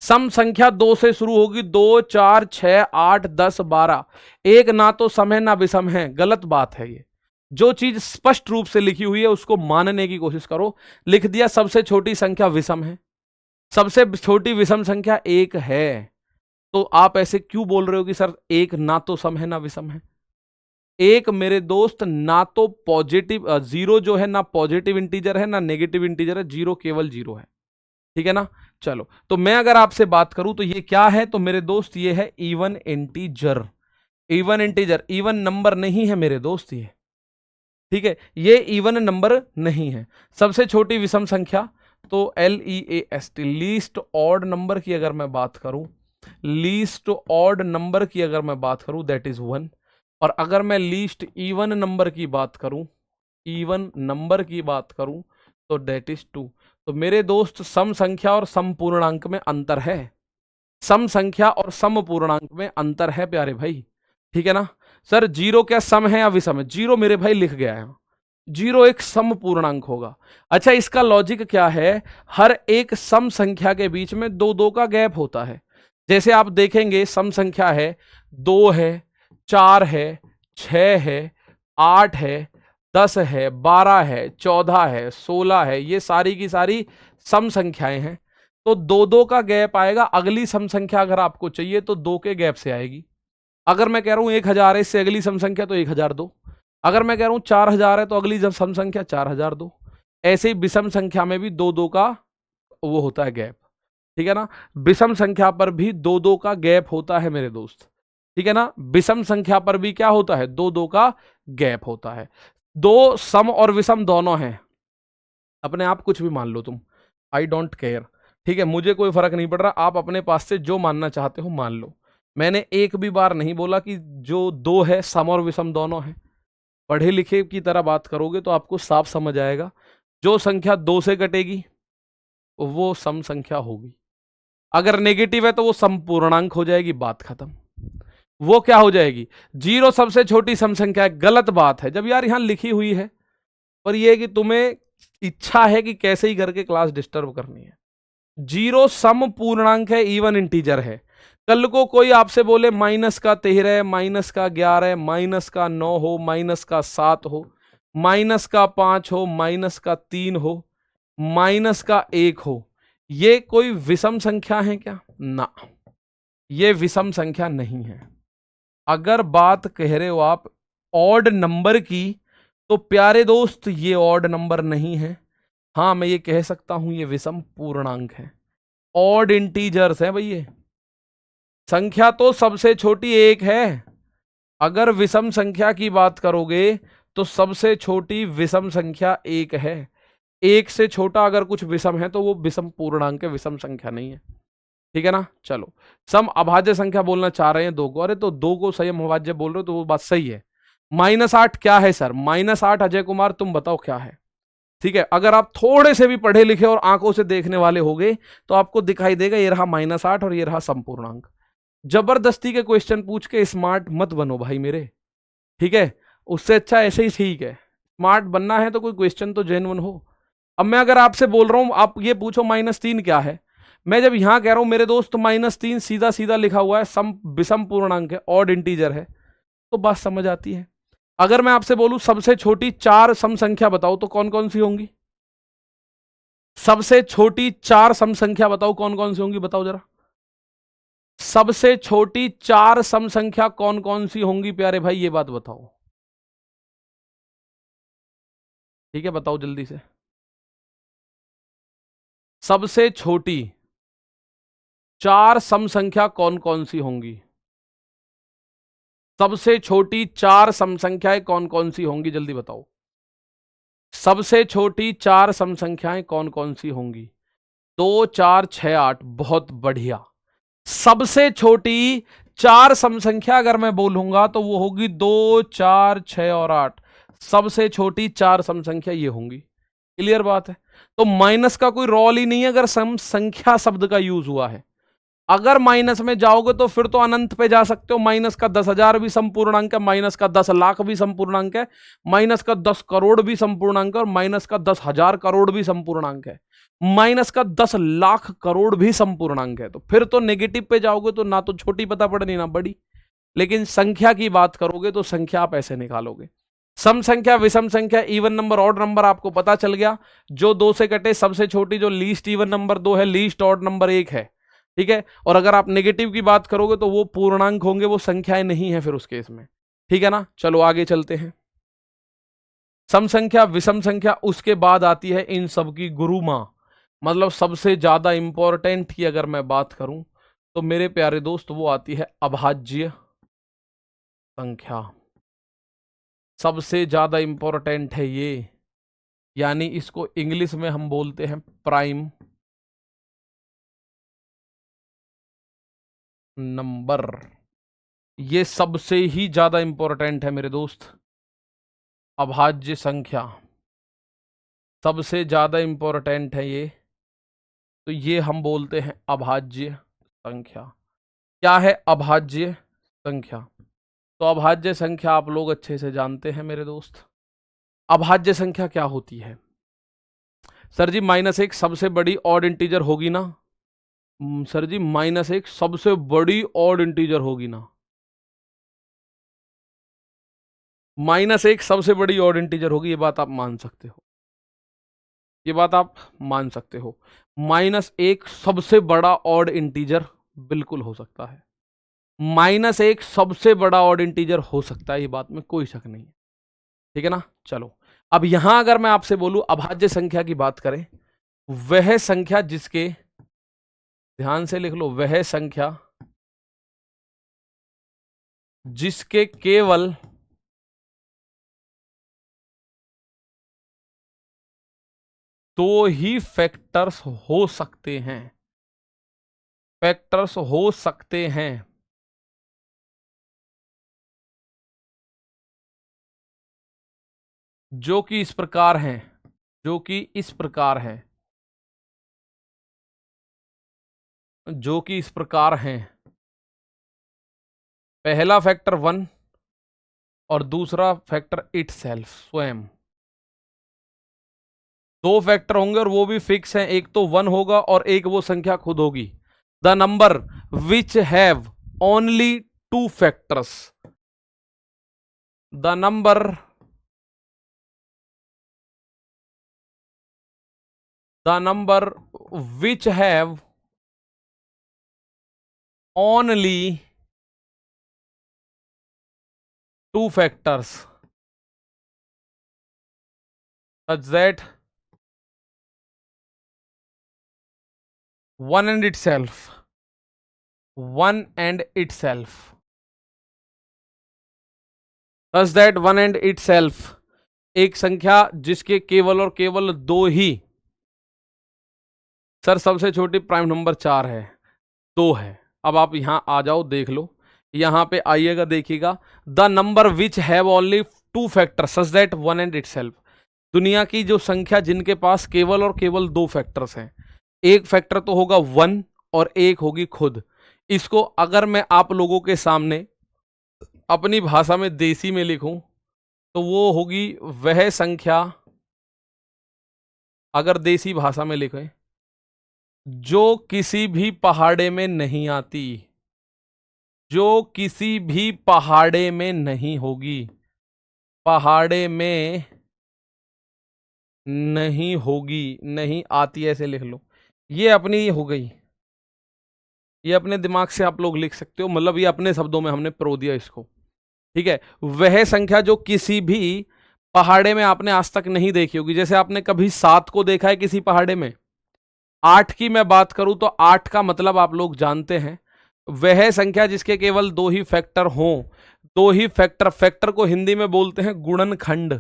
सम संख्या 2 से शुरू होगी, 2 4 6 8 10 12। एक ना तो सम है ना विषम है, गलत बात है ये। जो चीज स्पष्ट रूप से लिखी हुई है उसको मानने की कोशिश करो। लिख दिया सबसे छोटी संख्या विषम है, सबसे छोटी विषम संख्या 1 है, तो आप ऐसे क्यों बोल रहे हो कि सर 1 ना तो सम है ना विषम है। 1 मेरे दोस्त ना तो पॉजिटिव, 0 जो है ना पॉजिटिव इंटीजर है ना नेगेटिव इंटीजर है, 0 केवल 0 है, ठीक है ना। चलो, तो मैं अगर आपसे बात करूं तो ये क्या है, तो मेरे दोस्त ये है even integer. Even integer, even number नहीं है मेरे दोस्त ये, ठीक है, ये इवन नंबर नहीं है। सबसे छोटी विषम संख्या तो LEAST, लीस्ट ऑड नंबर की अगर मैं बात करूं, लीस्ट ऑड नंबर की अगर मैं बात करूं दैट इज 1। और अगर मैं लीस्ट इवन नंबर की बात करूं, इवन नंबर की बात करूं तो दैट इज 2। तो मेरे दोस्त सम संख्या और सम पूर्णांक में अंतर है, सम संख्या और सम पूर्णांक में अंतर है प्यारे भाई, ठीक है ना। सर 0 क्या सम है या विषम है, 0 मेरे भाई लिख गया है, 0 एक सम पूर्णांक होगा। अच्छा, इसका लॉजिक क्या है, हर एक सम संख्या के बीच में 2 का गैप होता है। जैसे आप देखेंगे सम संख्या है, 2 है, 4 है, 6 है, 8 है, 10 है, 12 है, 14 है, 16 है, ये सारी की सारी सम संख्याएं हैं। तो 2 का गैप आएगा। अगली सम संख्या अगर आपको चाहिए तो 2 के गैप से आएगी। अगर मैं कह रहा हूं 1000 है, इससे अगली सम संख्या तो 1002। अगर मैं कह रहा हूं 4000 है तो अगली सम संख्या 4002। ऐसे ही विषम संख्या में भी 2 का वो होता है गैप, ठीक है ना। विषम संख्या पर भी 2 का गैप होता है मेरे दोस्त, ठीक है ना। विषम संख्या पर भी क्या होता है, 2 का गैप होता है। 2 सम और विषम दोनों हैं, अपने आप कुछ भी मान लो तुम, आई डोंट केयर, ठीक है, मुझे कोई फर्क नहीं पड़ रहा। आप अपने पास से जो मानना चाहते हो मान लो। मैंने एक भी बार नहीं बोला कि जो 2 है सम और विषम दोनों है। पढ़े लिखे की तरह बात करोगे तो आपको साफ समझ आएगा, जो संख्या 2 से कटेगी वो सम संख्या होगी। अगर नेगेटिव है तो वो सम पूर्णांक हो जाएगी, बात खत्म। वो क्या हो जाएगी, 0 सबसे छोटी सम संख्या है, गलत बात है। जब यार यहां लिखी हुई है, पर यह कि तुम्हें इच्छा है कि कैसे ही करके क्लास डिस्टर्ब करनी है। 0 सम पूर्णांक है, इवन इंटीजर है। कल को कोई आपसे बोले माइनस का 13, माइनस का 11, माइनस का 9 हो, माइनस का 7 हो, माइनस का 5 हो, माइनस का 3 हो, माइनस का 1 हो, ये कोई विषम संख्या है क्या, ना, ये विषम संख्या नहीं है। अगर बात कह रहे हो आप ऑड नंबर की, तो प्यारे दोस्त ये ऑड नंबर नहीं है। हाँ, मैं ये कह सकता हूं ये विषम पूर्णांक है, ऑड इंटीजर्स है भाई। ये संख्या तो सबसे छोटी 1 है। अगर विषम संख्या की बात करोगे तो सबसे छोटी विषम संख्या 1 है। 1 से छोटा अगर कुछ विषम है तो वो विषम पूर्णांक है, विषम संख्या नहीं है, ठीक है ना। चलो, सम अभाज्य संख्या बोलना चाह रहे हैं 2 को, अरे तो 2 को संयम अभाज्य बोल रहे हो तो वो बात सही है। -8 क्या है सर, -8 अजय कुमार तुम बताओ क्या है, ठीक है। अगर आप थोड़े से भी पढ़े लिखे और आंखों से देखने वाले होंगे तो आपको दिखाई देगा ये रहा -8 और ये रहा संपूर्णांक। जबरदस्ती के क्वेश्चन पूछ के स्मार्ट मत बनो भाई मेरे, ठीक है। उससे अच्छा ऐसे ही ठीक है, स्मार्ट बनना है तो कोई क्वेश्चन तो जेन्युइन हो। अब मैं अगर आपसे बोल रहा हूं, आप ये पूछो -3 क्या है, मैं जब यहां कह रहा हूं मेरे दोस्त -3 सीधा सीधा लिखा हुआ है, सम विषम पूर्णांक है, ऑड इंटीजर है, तो बात समझ आती है। अगर मैं आपसे बोलूं सबसे छोटी 4 सम संख्या बताओ, तो कौन कौन सी होंगी? सबसे छोटी 4 सम संख्या बताओ, कौन कौन सी होंगी, बताओ जरा। सबसे छोटी 4 सम संख्या कौन कौन सी होंगी प्यारे भाई, ये बात बताओ। ठीक है, बताओ जल्दी से। सबसे छोटी 4 सम संख्या कौन कौन सी होंगी? सबसे छोटी 4 सम संख्याएं कौन कौन सी होंगी, जल्दी बताओ। सबसे छोटी 4 सम संख्याएं कौन कौन सी होंगी? 2 4 6 8, बहुत बढ़िया। सबसे छोटी 4 सम संख्या अगर मैं बोलूंगा तो वो होगी 2 4 6 और 8। सबसे छोटी 4 सम संख्या ये होंगी। क्लियर बात है? तो माइनस का कोई रोल ही नहीं है अगर सम संख्या शब्द का यूज हुआ है। अगर माइनस में जाओगे तो फिर तो अनंत पे जा सकते हो। माइनस का 10,000 भी संपूर्णांक है, माइनस का 10 लाख भी संपूर्णांक है, माइनस का 10 करोड़ भी संपूर्णांक है, और माइनस का 10,000 करोड़ भी संपूर्णांक है, माइनस का 10 लाख करोड़ भी संपूर्णांक है। तो फिर तो नेगेटिव पे जाओगे तो ना तो छोटी पता पड़नी ना बड़ी। लेकिन संख्या की बात करोगे तो संख्या आप ऐसे निकालोगे। सम संख्या, विषम संख्या, इवन नंबर, ऑड नंबर आपको पता चल गया। जो 2 से कटे, सबसे छोटी जो लीस्ट इवन नंबर 2 है, लीस्ट ऑड नंबर 1 है। ठीक है, और अगर आप नेगेटिव की बात करोगे तो वो पूर्णांक होंगे, वो संख्याएं नहीं है फिर उस केस में। ठीक है ना, चलो आगे चलते हैं। सम संख्या, विषम संख्या, उसके बाद आती है इन सबकी गुरु मां, मतलब सबसे ज्यादा इंपॉर्टेंट की अगर मैं बात करूं तो मेरे प्यारे दोस्त वो आती है अभाज्य संख्या। सबसे ज्यादा इंपॉर्टेंट है ये, यानी इसको इंग्लिश में हम बोलते हैं प्राइम नंबर। ये सबसे ही ज्यादा इंपॉर्टेंट है मेरे दोस्त। अभाज्य संख्या सबसे ज्यादा इंपॉर्टेंट है ये, तो ये हम बोलते हैं अभाज्य संख्या। क्या है अभाज्य संख्या? तो अभाज्य संख्या आप लोग अच्छे से जानते हैं मेरे दोस्त। अभाज्य संख्या क्या होती है? सर जी -1 सबसे बड़ी ऑड इंटीजर होगी ना? सर जी -1 सबसे बड़ी ऑड इंटीजर होगी ना? -1 सबसे बड़ी ऑड इंटीजर होगी, ये बात आप मान सकते हो, ये बात आप मान सकते हो। -1 सबसे बड़ा ऑड इंटीजर बिल्कुल हो सकता है। -1 सबसे बड़ा ऑड इंटीजर हो सकता है, ये बात में कोई शक नहीं है। ठीक है ना, चलो अब यहां अगर मैं आपसे बोलूं अभाज्य संख्या की बात करें, वह संख्या जिसके, ध्यान से लिख लो, वह संख्या जिसके केवल दो ही फैक्टर्स हो सकते हैं, फैक्टर्स हो सकते हैं, जो कि इस प्रकार हैं, जो कि इस प्रकार हैं, जो कि इस प्रकार हैं। पहला फैक्टर 1 और दूसरा फैक्टर इटसेल्फ, स्वयं। दो फैक्टर होंगे और वो भी फिक्स हैं, एक तो 1 होगा और एक वो संख्या खुद होगी। The number which have only 2 factors, the number which have only 2 factors such that one and itself such that one and itself, एक संख्या जिसके केवल और केवल 2 ही। सर सबसे छोटी प्राइम नंबर 4 है, 2 है। अब आप यहां आ जाओ, देख लो, यहां पे आइएगा, देखिएगा, the number which have only 2 factor such that one and itself. दुनिया की जो संख्या जिनके पास केवल और केवल 2 फैक्टर्स हैं, एक फैक्टर तो होगा 1 और एक होगी खुद। इसको अगर मैं आप लोगों के सामने अपनी भाषा में, देसी में लिखूं, तो वो होगी वह संख्या अगर देसी भाषा में लिखें, जो किसी भी पहाड़े में नहीं आती, जो किसी भी पहाड़े में नहीं होगी, पहाड़े में नहीं होगी, नहीं आती, ऐसे लिख लो। ये अपनी हो गई, ये अपने दिमाग से आप लोग लिख सकते हो, मतलब ये अपने शब्दों में हमने प्रो दिया इसको, ठीक है। वह संख्या जो किसी भी पहाड़े में आपने आज तक नहीं देखी होगी। जैसे आपने कभी 7 को देखा है किसी पहाड़े में? 8 की मैं बात करूं तो 8 का मतलब आप लोग जानते हैं, वह संख्या जिसके केवल 2 ही फैक्टर हों, 2 ही फैक्टर, फैक्टर को हिंदी में बोलते हैं गुणनखंड,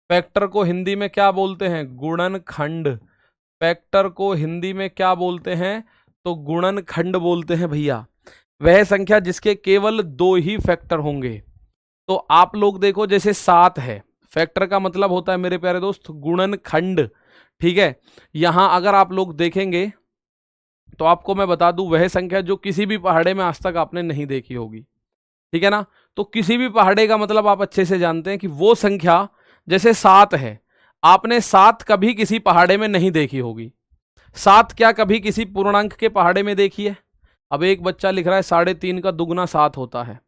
फैक्टर को हिंदी में क्या बोलते हैं? गुणनखंड, फैक्टर को हिंदी में क्या बोलते हैं? तो गुणनखंड बोलते हैं भैया। वह संख्या जिसके केवल 2 ही फैक्टर होंगे। तो आप लोग देखो, जैसे 7 है, फैक्टर का मतलब होता है मेरे प्यारे दोस्त गुणनखंड, ठीक है। यहां अगर आप लोग देखेंगे तो आपको मैं बता दूं, वह संख्या जो किसी भी पहाड़े में आज तक आपने नहीं देखी होगी, ठीक है ना। तो किसी भी पहाड़े का मतलब आप अच्छे से जानते हैं कि वो संख्या, जैसे 7 है, आपने 7 कभी किसी पहाड़े में नहीं देखी होगी। 7 क्या कभी किसी पूर्णांक के पहाड़े में देखी है? अब एक बच्चा लिख रहा है 3.5 का दुगना 7 होता है,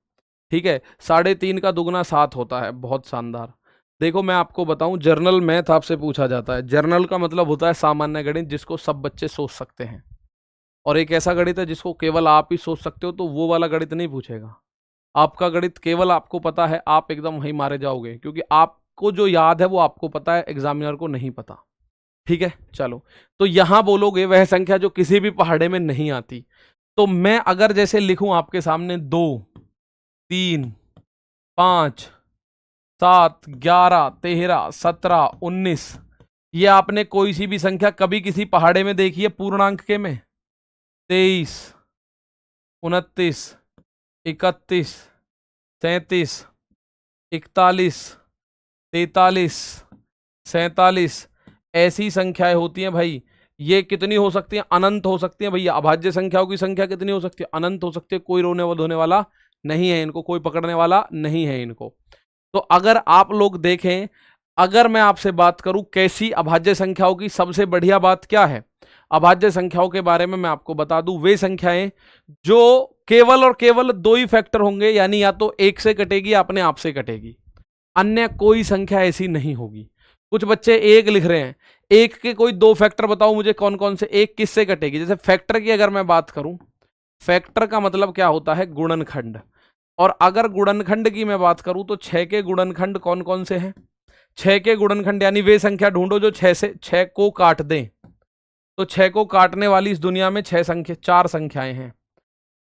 ठीक है, 3.5 का दुगना 7 होता है, बहुत शानदार। देखो मैं आपको बताऊं, जर्नल मैथ आपसे पूछा जाता है। जर्नल का मतलब होता है सामान्य गणित, जिसको सब बच्चे सोच सकते हैं, और एक ऐसा गणित है जिसको केवल आप ही सोच सकते हो, तो वो वाला गणित नहीं पूछेगा। आपका गणित केवल आपको पता है, आप एकदम वहीं मारे जाओगे, क्योंकि आपको जो याद है वो आपको पता है, एग्जामिनर को नहीं पता, ठीक है। चलो, तो यहां बोलोगे वह संख्या जो किसी भी पहाड़े में नहीं आती, तो मैं अगर जैसे लिखूं आपके सामने 2, 3, 5, 7, 11, 13, 17, 19, ये आपने कोई सी भी संख्या कभी किसी पहाड़े में देखी है पूर्णांक के में? 23, 29, 31, 37, 41, 43, 47, ऐसी संख्याएं होती हैं भाई। ये कितनी हो सकती हैं? अनंत हो सकती हैं भैया। अभाज्य संख्याओं की संख्या कितनी हो सकती है? अनंत हो सकती है। कोई रोने धोने वाला नहीं है इनको, कोई पकड़ने वाला नहीं है इनको। तो अगर आप लोग देखें, अगर मैं आपसे बात करूं कैसी अभाज्य संख्याओं की, सबसे बढ़िया बात क्या है अभाज्य संख्याओं के बारे में मैं आपको बता दूं, वे संख्याएं जो केवल और केवल 2 ही फैक्टर होंगे, यानी या तो 1 से कटेगी या अपने आप से कटेगी, अन्य कोई संख्या ऐसी नहीं होगी। कुछ बच्चे 1 लिख रहे हैं, 1 के कोई 2 फैक्टर बताओ मुझे कौन कौन से, 1 किससे कटेगी? जैसे फैक्टर की अगर मैं बात करूं, फैक्टर का मतलब क्या होता है? गुणनखंड। और अगर गुणनखंड की मैं बात करूं तो 6 के गुणनखंड कौन कौन से हैं? 6 के गुणनखंड यानी वे संख्या ढूंढो जो 6 को काट दें। तो 6 को काटने वाली इस दुनिया में 4 संख्याएं हैं,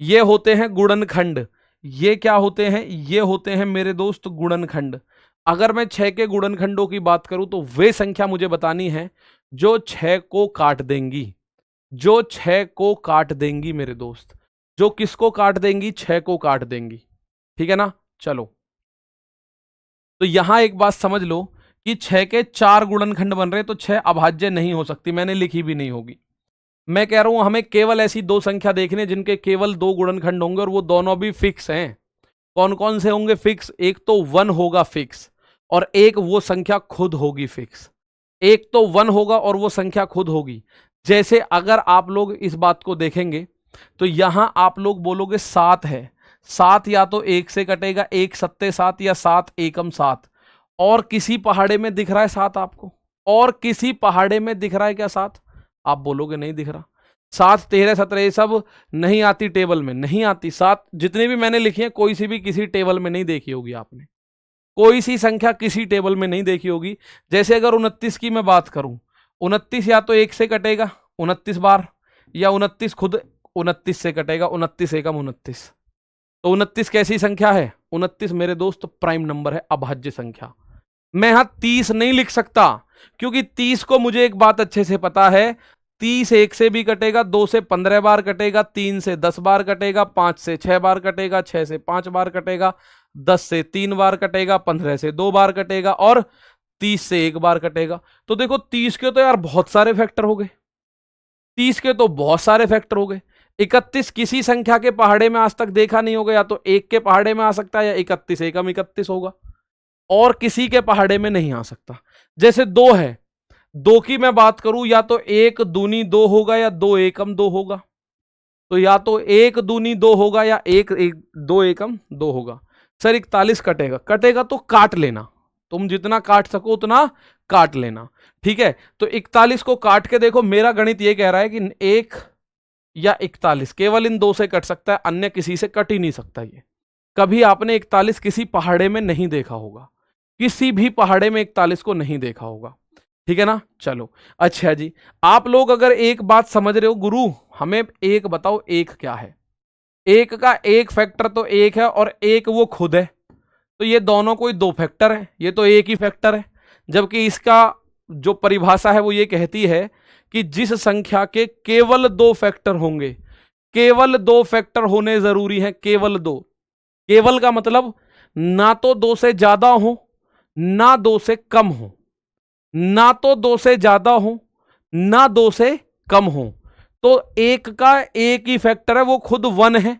ये होते हैं गुणनखंड। ये क्या होते हैं? ये होते हैं मेरे दोस्त गुणनखंड। अगर मैं 6 के गुणनखंडों की बात करूं तो वे संख्या मुझे बतानी है जो 6 को काट देंगी, जो 6 को काट देंगी मेरे दोस्त। जो किसको काट देंगी? 6 को काट देंगी, ठीक है ना। चलो, तो यहां एक बात समझ लो कि 6 के 4 गुणनखंड बन रहे हैं, तो 6 अभाज्य नहीं हो सकती, मैंने लिखी भी नहीं होगी। मैं कह रहा हूं हमें केवल ऐसी 2 संख्या देखने जिनके केवल 2 गुणनखंड होंगे, और वो दोनों भी फिक्स हैं। कौन कौन से होंगे फिक्स? एक तो 1 होगा फिक्स, और एक वो संख्या खुद होगी फिक्स। एक तो 1 होगा और वो संख्या खुद होगी। जैसे अगर आप लोग इस बात को देखेंगे तो यहां आप लोग बोलोगे 7 है, 7 या तो 1 से कटेगा, 1 सत्ते 7 या 7 एकम 7। और किसी पहाड़े में दिख रहा है 7 आपको? और किसी पहाड़े में दिख रहा है क्या 7? आप बोलोगे नहीं दिख रहा। 7, 13, 17 ये सब नहीं आती टेबल में, नहीं आती। 7 जितनी भी मैंने लिखी है, कोई सी भी किसी टेबल में नहीं देखी होगी आपने, कोई सी संख्या किसी टेबल में नहीं देखी होगी। जैसे अगर 29 की मैं बात करूं, 29 या तो 1 से कटेगा 29 बार, या 29 खुद 29 से कटेगा, 29 एकम 29। तो 29 कैसी संख्या है? 29 मेरे दोस्त प्राइम नंबर है, अभाज्य संख्या। मैं यहां 30 नहीं लिख सकता, क्योंकि 30 को मुझे एक बात अच्छे से पता है, 30 1 से भी कटेगा, 2 से 15 बार कटेगा, 3 से 10 बार कटेगा, 5 से 6 बार कटेगा, 6 से 5 बार कटेगा, 10 से 3 बार कटेगा, 15 से 2 बार कटेगा, और 30 से 1 बार कटेगा। तो देखो 30 के तो यार बहुत सारे फैक्टर हो गए, 30 के तो बहुत सारे फैक्टर हो गए। 31 किसी संख्या के पहाड़े में आज तक देखा नहीं होगा, या तो 1 के पहाड़े में आ सकता है, या 31 एकम 31 होगा, और किसी के पहाड़े में नहीं आ सकता। जैसे 2 है, दो की मैं बात करूं, या तो एक दूनी दो होगा या दो एकम दो होगा। तो या तो एक दूनी दो होगा या एक दो एकम दो होगा। सर 41 कटेगा, कटेगा तो काट लेना, तुम जितना काट सको उतना काट लेना, ठीक है। तो 41 को काट के देखो, मेरा गणित ये कह रहा है कि एक या 41 केवल इन दो से कट सकता है, अन्य किसी से कट ही नहीं सकता। ये कभी आपने 41 किसी पहाड़े में नहीं देखा होगा, किसी भी पहाड़े में 41 को नहीं देखा होगा, ठीक है ना। चलो अच्छा जी, आप लोग अगर एक बात समझ रहे हो, गुरु हमें एक बताओ, एक क्या है। एक का एक फैक्टर तो एक है और एक वो खुद है, तो ये दोनों कोई दो फैक्टर है, ये तो एक ही फैक्टर है। जबकि इसका जो परिभाषा है वो ये कहती है कि जिस संख्या के केवल दो फैक्टर होंगे, केवल दो फैक्टर होने जरूरी है, केवल दो। केवल का मतलब ना तो दो से ज्यादा हो ना दो से कम हो, ना तो दो से ज्यादा हो ना दो से कम हो। तो एक का एक ही फैक्टर है, वो खुद वन है,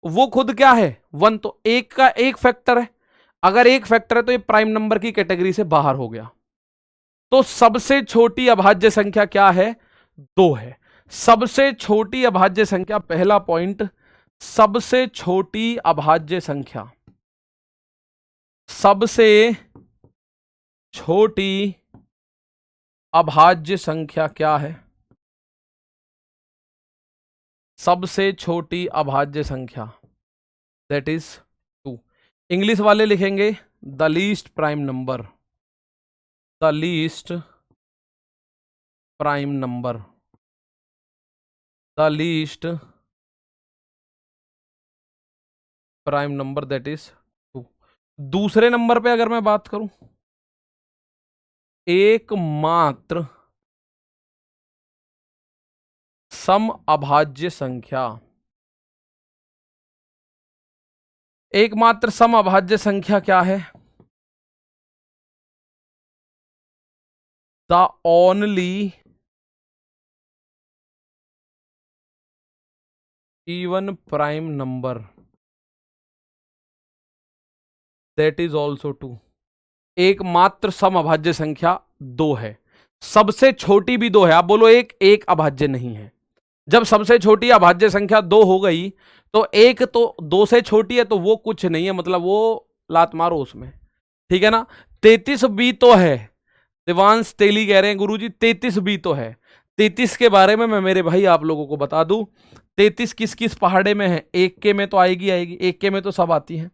वो खुद क्या है वन। तो एक का एक फैक्टर है, अगर एक फैक्टर है तो ये प्राइम नंबर की कैटेगरी से बाहर हो गया। तो सबसे छोटी अभाज्य संख्या क्या है, दो है। सबसे छोटी अभाज्य संख्या, पहला पॉइंट, सबसे छोटी अभाज्य संख्या, सबसे छोटी अभाज्य संख्या क्या है, सबसे छोटी अभाज्य संख्या, दैट इज 2। इंग्लिश वाले लिखेंगे the least prime number, the least prime number, the least prime number that is 2। दूसरे नंबर पे अगर मैं बात करूं, एकमात्र सम अभाज्य संख्या, एकमात्र सम अभाज्य संख्या क्या है, the only even prime number that is also 2। एकमात्र सम अभाज्य संख्या दो है, सबसे छोटी भी दो है। आप बोलो एक, एक अभाज्य नहीं है। जब सबसे छोटी अभाज्य संख्या दो हो गई तो एक तो दो से छोटी है, तो वो कुछ नहीं है, मतलब वो लात मारो उसमें, ठीक है ना। 33 बी तो है, दिवांश तेली कह रहे हैं गुरुजी 33 बी तो है। 33 के बारे में मैं मेरे भाई आप लोगों को बता दूं, 33 किस किस पहाड़े में है। एक के में तो आएगी आएगी, एक के में तो सब आती है।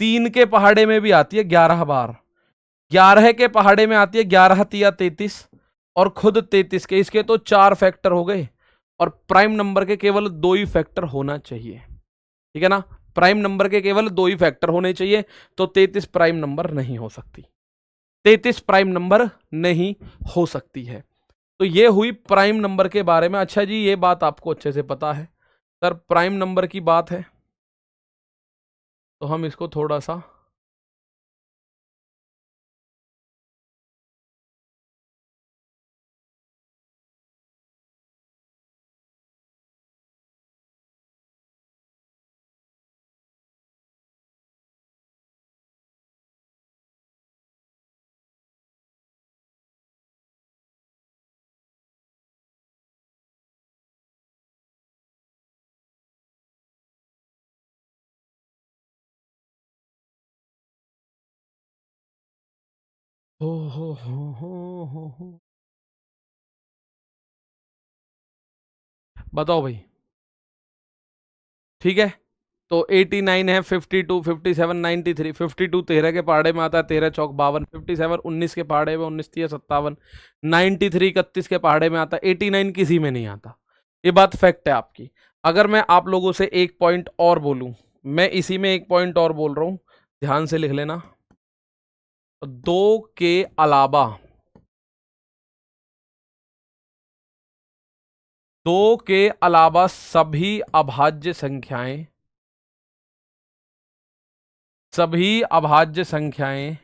3 के पहाड़े में भी आती है 11 बार, 11 के पहाड़े में आती है 11 तिया 33, और खुद 33 के, इसके तो 4 फैक्टर हो गए। और प्राइम नंबर के केवल 2 ही फैक्टर होना चाहिए, ठीक है ना। प्राइम नंबर के केवल 2 ही फैक्टर होने चाहिए, तो 33 प्राइम नंबर नहीं हो सकती, 33 प्राइम नंबर नहीं हो सकती है। तो ये हुई प्राइम नंबर के बारे में। अच्छा जी, ये बात आपको अच्छे से पता है, सर प्राइम नंबर की बात है तो हम इसको थोड़ा सा हो। बताओ भाई, ठीक है। तो 89 है, 52, 57, 93, 52 13 के पहाड़े में आता है, 13 चौक 52, 57 19 के पहाड़े में, 19 तिया 57, 93 31 के पहाड़े में आता है, 89 किसी में नहीं आता। ये बात फैक्ट है आपकी। अगर मैं आप लोगों से एक पॉइंट और बोलूं, मैं इसी में एक पॉइंट और बोल रहा हूं, ध्यान से लिख लेना। दो के अलावा, दो के अलावा सभी अभाज्य संख्याएं, सभी अभाज्य संख्याएं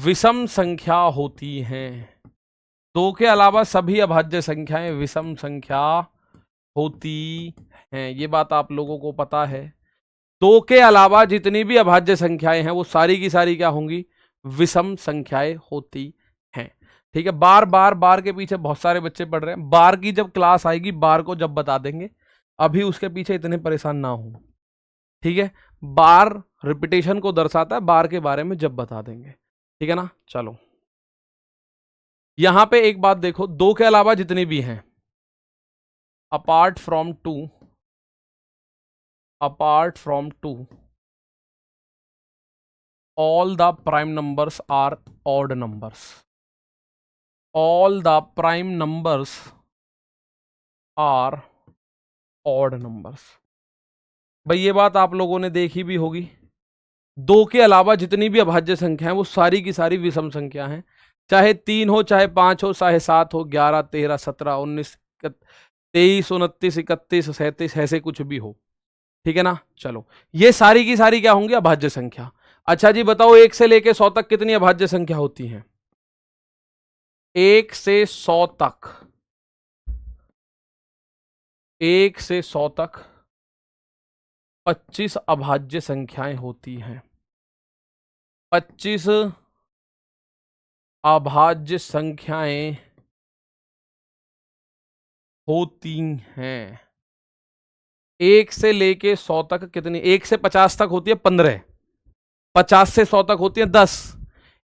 विषम संख्या होती हैं। दो के अलावा सभी अभाज्य संख्याएं विषम संख्या होती हैं, ये बात आप लोगों को पता है। दो के अलावा जितनी भी अभाज्य संख्याएं हैं वो सारी की सारी क्या होंगी, विषम संख्याएं होती हैं। ठीक है, बार बार बार के पीछे बहुत सारे बच्चे पढ़ रहे हैं, बार की जब क्लास आएगी बार को जब बता देंगे, अभी उसके पीछे इतने परेशान ना हो। ठीक है, बार रिपीटेशन को दर्शाता है, बार के बारे में जब बता देंगे। ठीक है ना, चलो यहां पे एक बात देखो, दो के अलावा जितने भी हैं, apart from two, apart from two all the prime numbers are odd numbers, all the prime numbers are odd numbers। भाई ये बात आप लोगों ने देखी भी होगी, दो के अलावा जितनी भी अभाज्य संख्या है वो सारी की सारी विषम संख्या हैं, चाहे 3 हो, चाहे 5 हो, चाहे 7 हो, 11, 13, 17, 19, 23, 29, 31, 37, ऐसे कुछ भी हो। ठीक है ना, चलो ये सारी की सारी क्या होंगी, अभाज्य संख्या। अच्छा जी बताओ, 1 से लेके 100 तक कितनी अभाज्य संख्या होती हैं? 1 से 100 तक, 1 से 100 तक 25 अभाज्य संख्याएं होती हैं। 25 अभाज्य संख्याएं होती हैं। 1 से लेके 100 तक कितनी? 1 से 50 तक होती है 15, 50 से 100 तक होती है 10,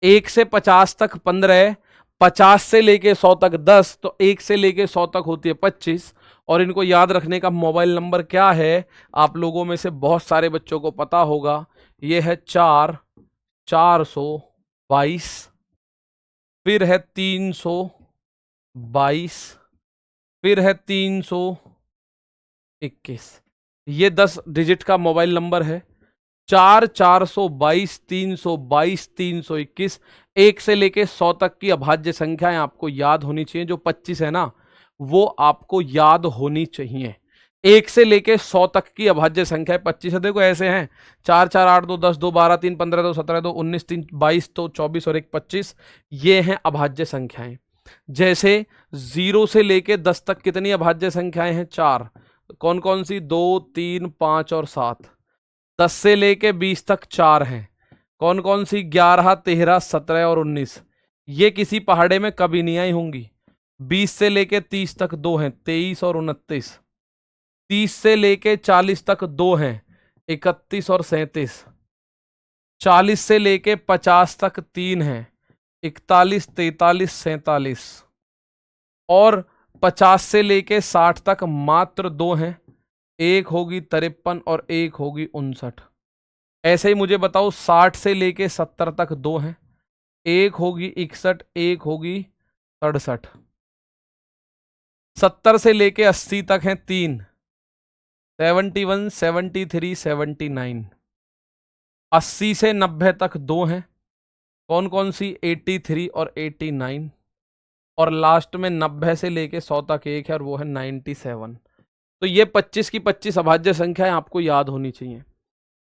1 से 50 तक 15, 50 से लेके 100 तक 10, तो 1 से लेके 100 तक होती है 25। और इनको याद रखने का मोबाइल नंबर क्या है, आप लोगों में से बहुत सारे बच्चों को पता होगा, ये है 422, फिर है 322, फिर है 321। ये 10 डिजिट का मोबाइल नंबर है। 422, 322, 321, 1 से लेके 100 तक की अभाज्य संख्याएं आपको याद होनी चाहिए। जो 25 है ना, वो आपको याद होनी चाहिए। 1 से लेके 100 तक की अभाज्य संख्या 25 है। देखो ऐसे हैं, 4, 4, 8, 2, 10, 2, 12, 3, 15, 2, 17, 2, 19, 3, 22, 2, 24 और 1, 25। ये हैं अभाज्य संख्याएं। जैसे 0 से लेके 10 तक कितनी अभाज्य संख्याएं हैं? 4। कौन कौन सी? 2, 3, 5 और 7। 10 से लेके 20 तक 4 हैं। कौन कौन सी? 11, 13, 17 और 19। ये किसी पहाड़े में कभी नहीं आई होंगी। 20 से लेके 30 तक 2 हैं, 23 और 29। 30 से लेके 40 तक 2 हैं, 31 और 37। 40 से लेके 50 तक 3 हैं, 41, 43, 47। और 50 से लेके 60 तक मात्र 2 हैं, एक होगी 53 और एक होगी 59। ऐसे ही मुझे बताओ, 60 से लेके 70 तक 2 हैं, एक होगी 61, एक होगी 67। 70 से लेके 80 तक हैं 3, 71, 73, 79। 80 से 90 तक 2 हैं, कौन कौन सी? 83 और 89। और लास्ट में 90 से लेके 100 तक एक है और वो है 97। तो ये 25 की 25 अभाज्य संख्याएं आपको याद होनी चाहिए।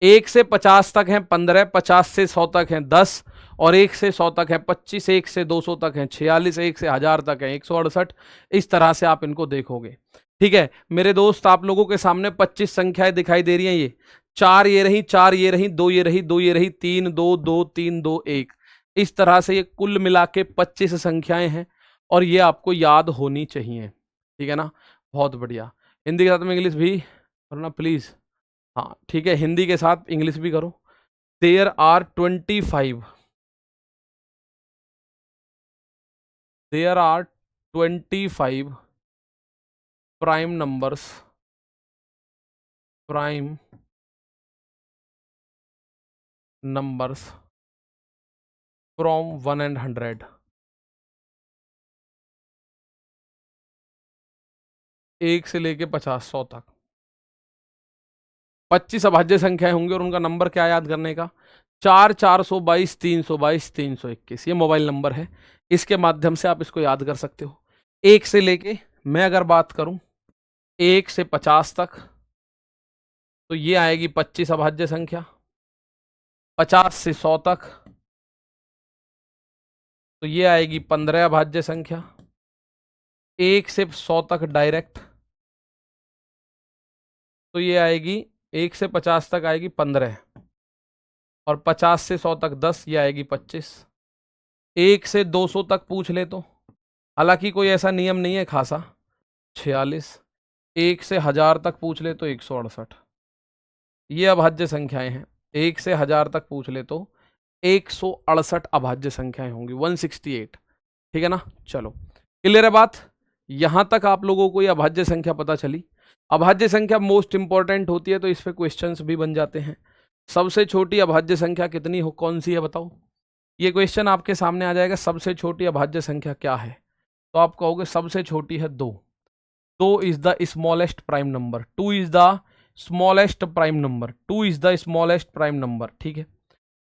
1 से 50 तक हैं 15, 50 से 100 तक हैं 10, और 1 से 100 तक है 25, 1 से 200 तक है 46, 1 से 1000 तक है 168। इस तरह से आप इनको देखोगे। ठीक है मेरे दोस्त, आप लोगों के सामने 25 संख्याएं दिखाई दे रही हैं। ये 4 ये रही, 4 ये रही, 2 ये रही, 2 ये रही, 3, 2, 2, 3, 2, 1। इस तरह से ये कुल मिला के 25 संख्याएं हैं और ये आपको याद होनी चाहिए। ठीक है ना, बहुत बढ़िया। हिंदी के साथ में इंग्लिश भी करना प्लीज। हाँ ठीक है, हिंदी के साथ इंग्लिश भी करो। There are 25, there are 25 prime numbers, prime numbers from 1 and 100। 1 से लेके 50, 100 तक 25 अभाज्य संख्याएं होंगी और उनका नंबर क्या याद करने का? 4, 422, 322, 321। ये मोबाइल नंबर है, इसके माध्यम से आप इसको याद कर सकते हो। 1 से लेके, मैं अगर बात करूं 1 से 50 तक, तो ये आएगी 25 अभाज्य संख्या। 50 से 100 तक, तो ये आएगी 15 अभाज्य संख्या। 1 से 100 तक डायरेक्ट, तो ये आएगी 1 से 50 तक आएगी 15। और 50 से 100 तक 10, ये आएगी 25। 1 से 200 तक पूछ ले तो, हालांकि कोई ऐसा नियम नहीं है खासा, 46। 1 से 1000 तक पूछ ले तो 168। ये अभाज्य संख्याएं हैं। 1 से 1000 तक पूछ ले तो 168 अभाज्य संख्याएं होंगी, 168। ठीक है ना, चलो क्लियर है बात। यहां तक आप लोगों को ये अभाज्य संख्या पता चली। अभाज्य संख्या मोस्ट इंपॉर्टेंट होती है, तो इस पे क्वेश्चंस भी बन जाते हैं। सबसे छोटी अभाज्य संख्या कितनी हो, कौन सी है बताओ। ये क्वेश्चन आपके सामने आ जाएगा, सबसे छोटी अभाज्य संख्या क्या है, तो आप कहोगे सबसे छोटी है 2। 2 is the smallest prime number, 2 is the smallest prime number, 2 is the smallest prime number. ठीक है,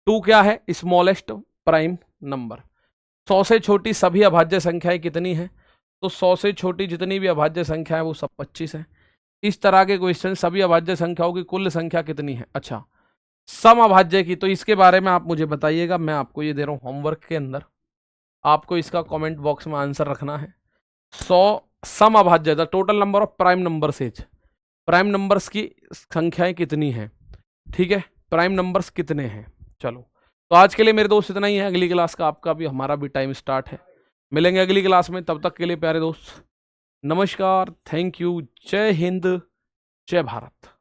2 क्या है, स्मॉलेस्ट प्राइम नंबर। 100 से छोटी सभी अभाज्य संख्याएं कितनी हैं, तो 100 से छोटी जितनी भी अभाज्य संख्या है वो सब 25 है। इस तरह के क्वेश्चन, सभी अभाज्य संख्याओं की कुल संख्या कितनी है। अच्छा, सम अभाज्य की, तो इसके बारे में आप मुझे बताइएगा, मैं आपको ये दे रहा हूं होमवर्क के अंदर, आपको इसका कमेंट बॉक्स में आंसर रखना है। 100 सम अभाज्य, the total number of prime numbers is, prime numbers की संख्याएं कितनी है। ठीक है, प्राइम नंबर्स कितने हैं। चलो, तो आज के लिए मेरे दोस्त इतना ही है। अगली क्लास का आपका भी हमारा भी टाइम स्टार्ट है, मिलेंगे अगली क्लास में। तब तक के लिए प्यारे दोस्त, नमस्कार, थैंक यू, जय हिंद, जय भारत।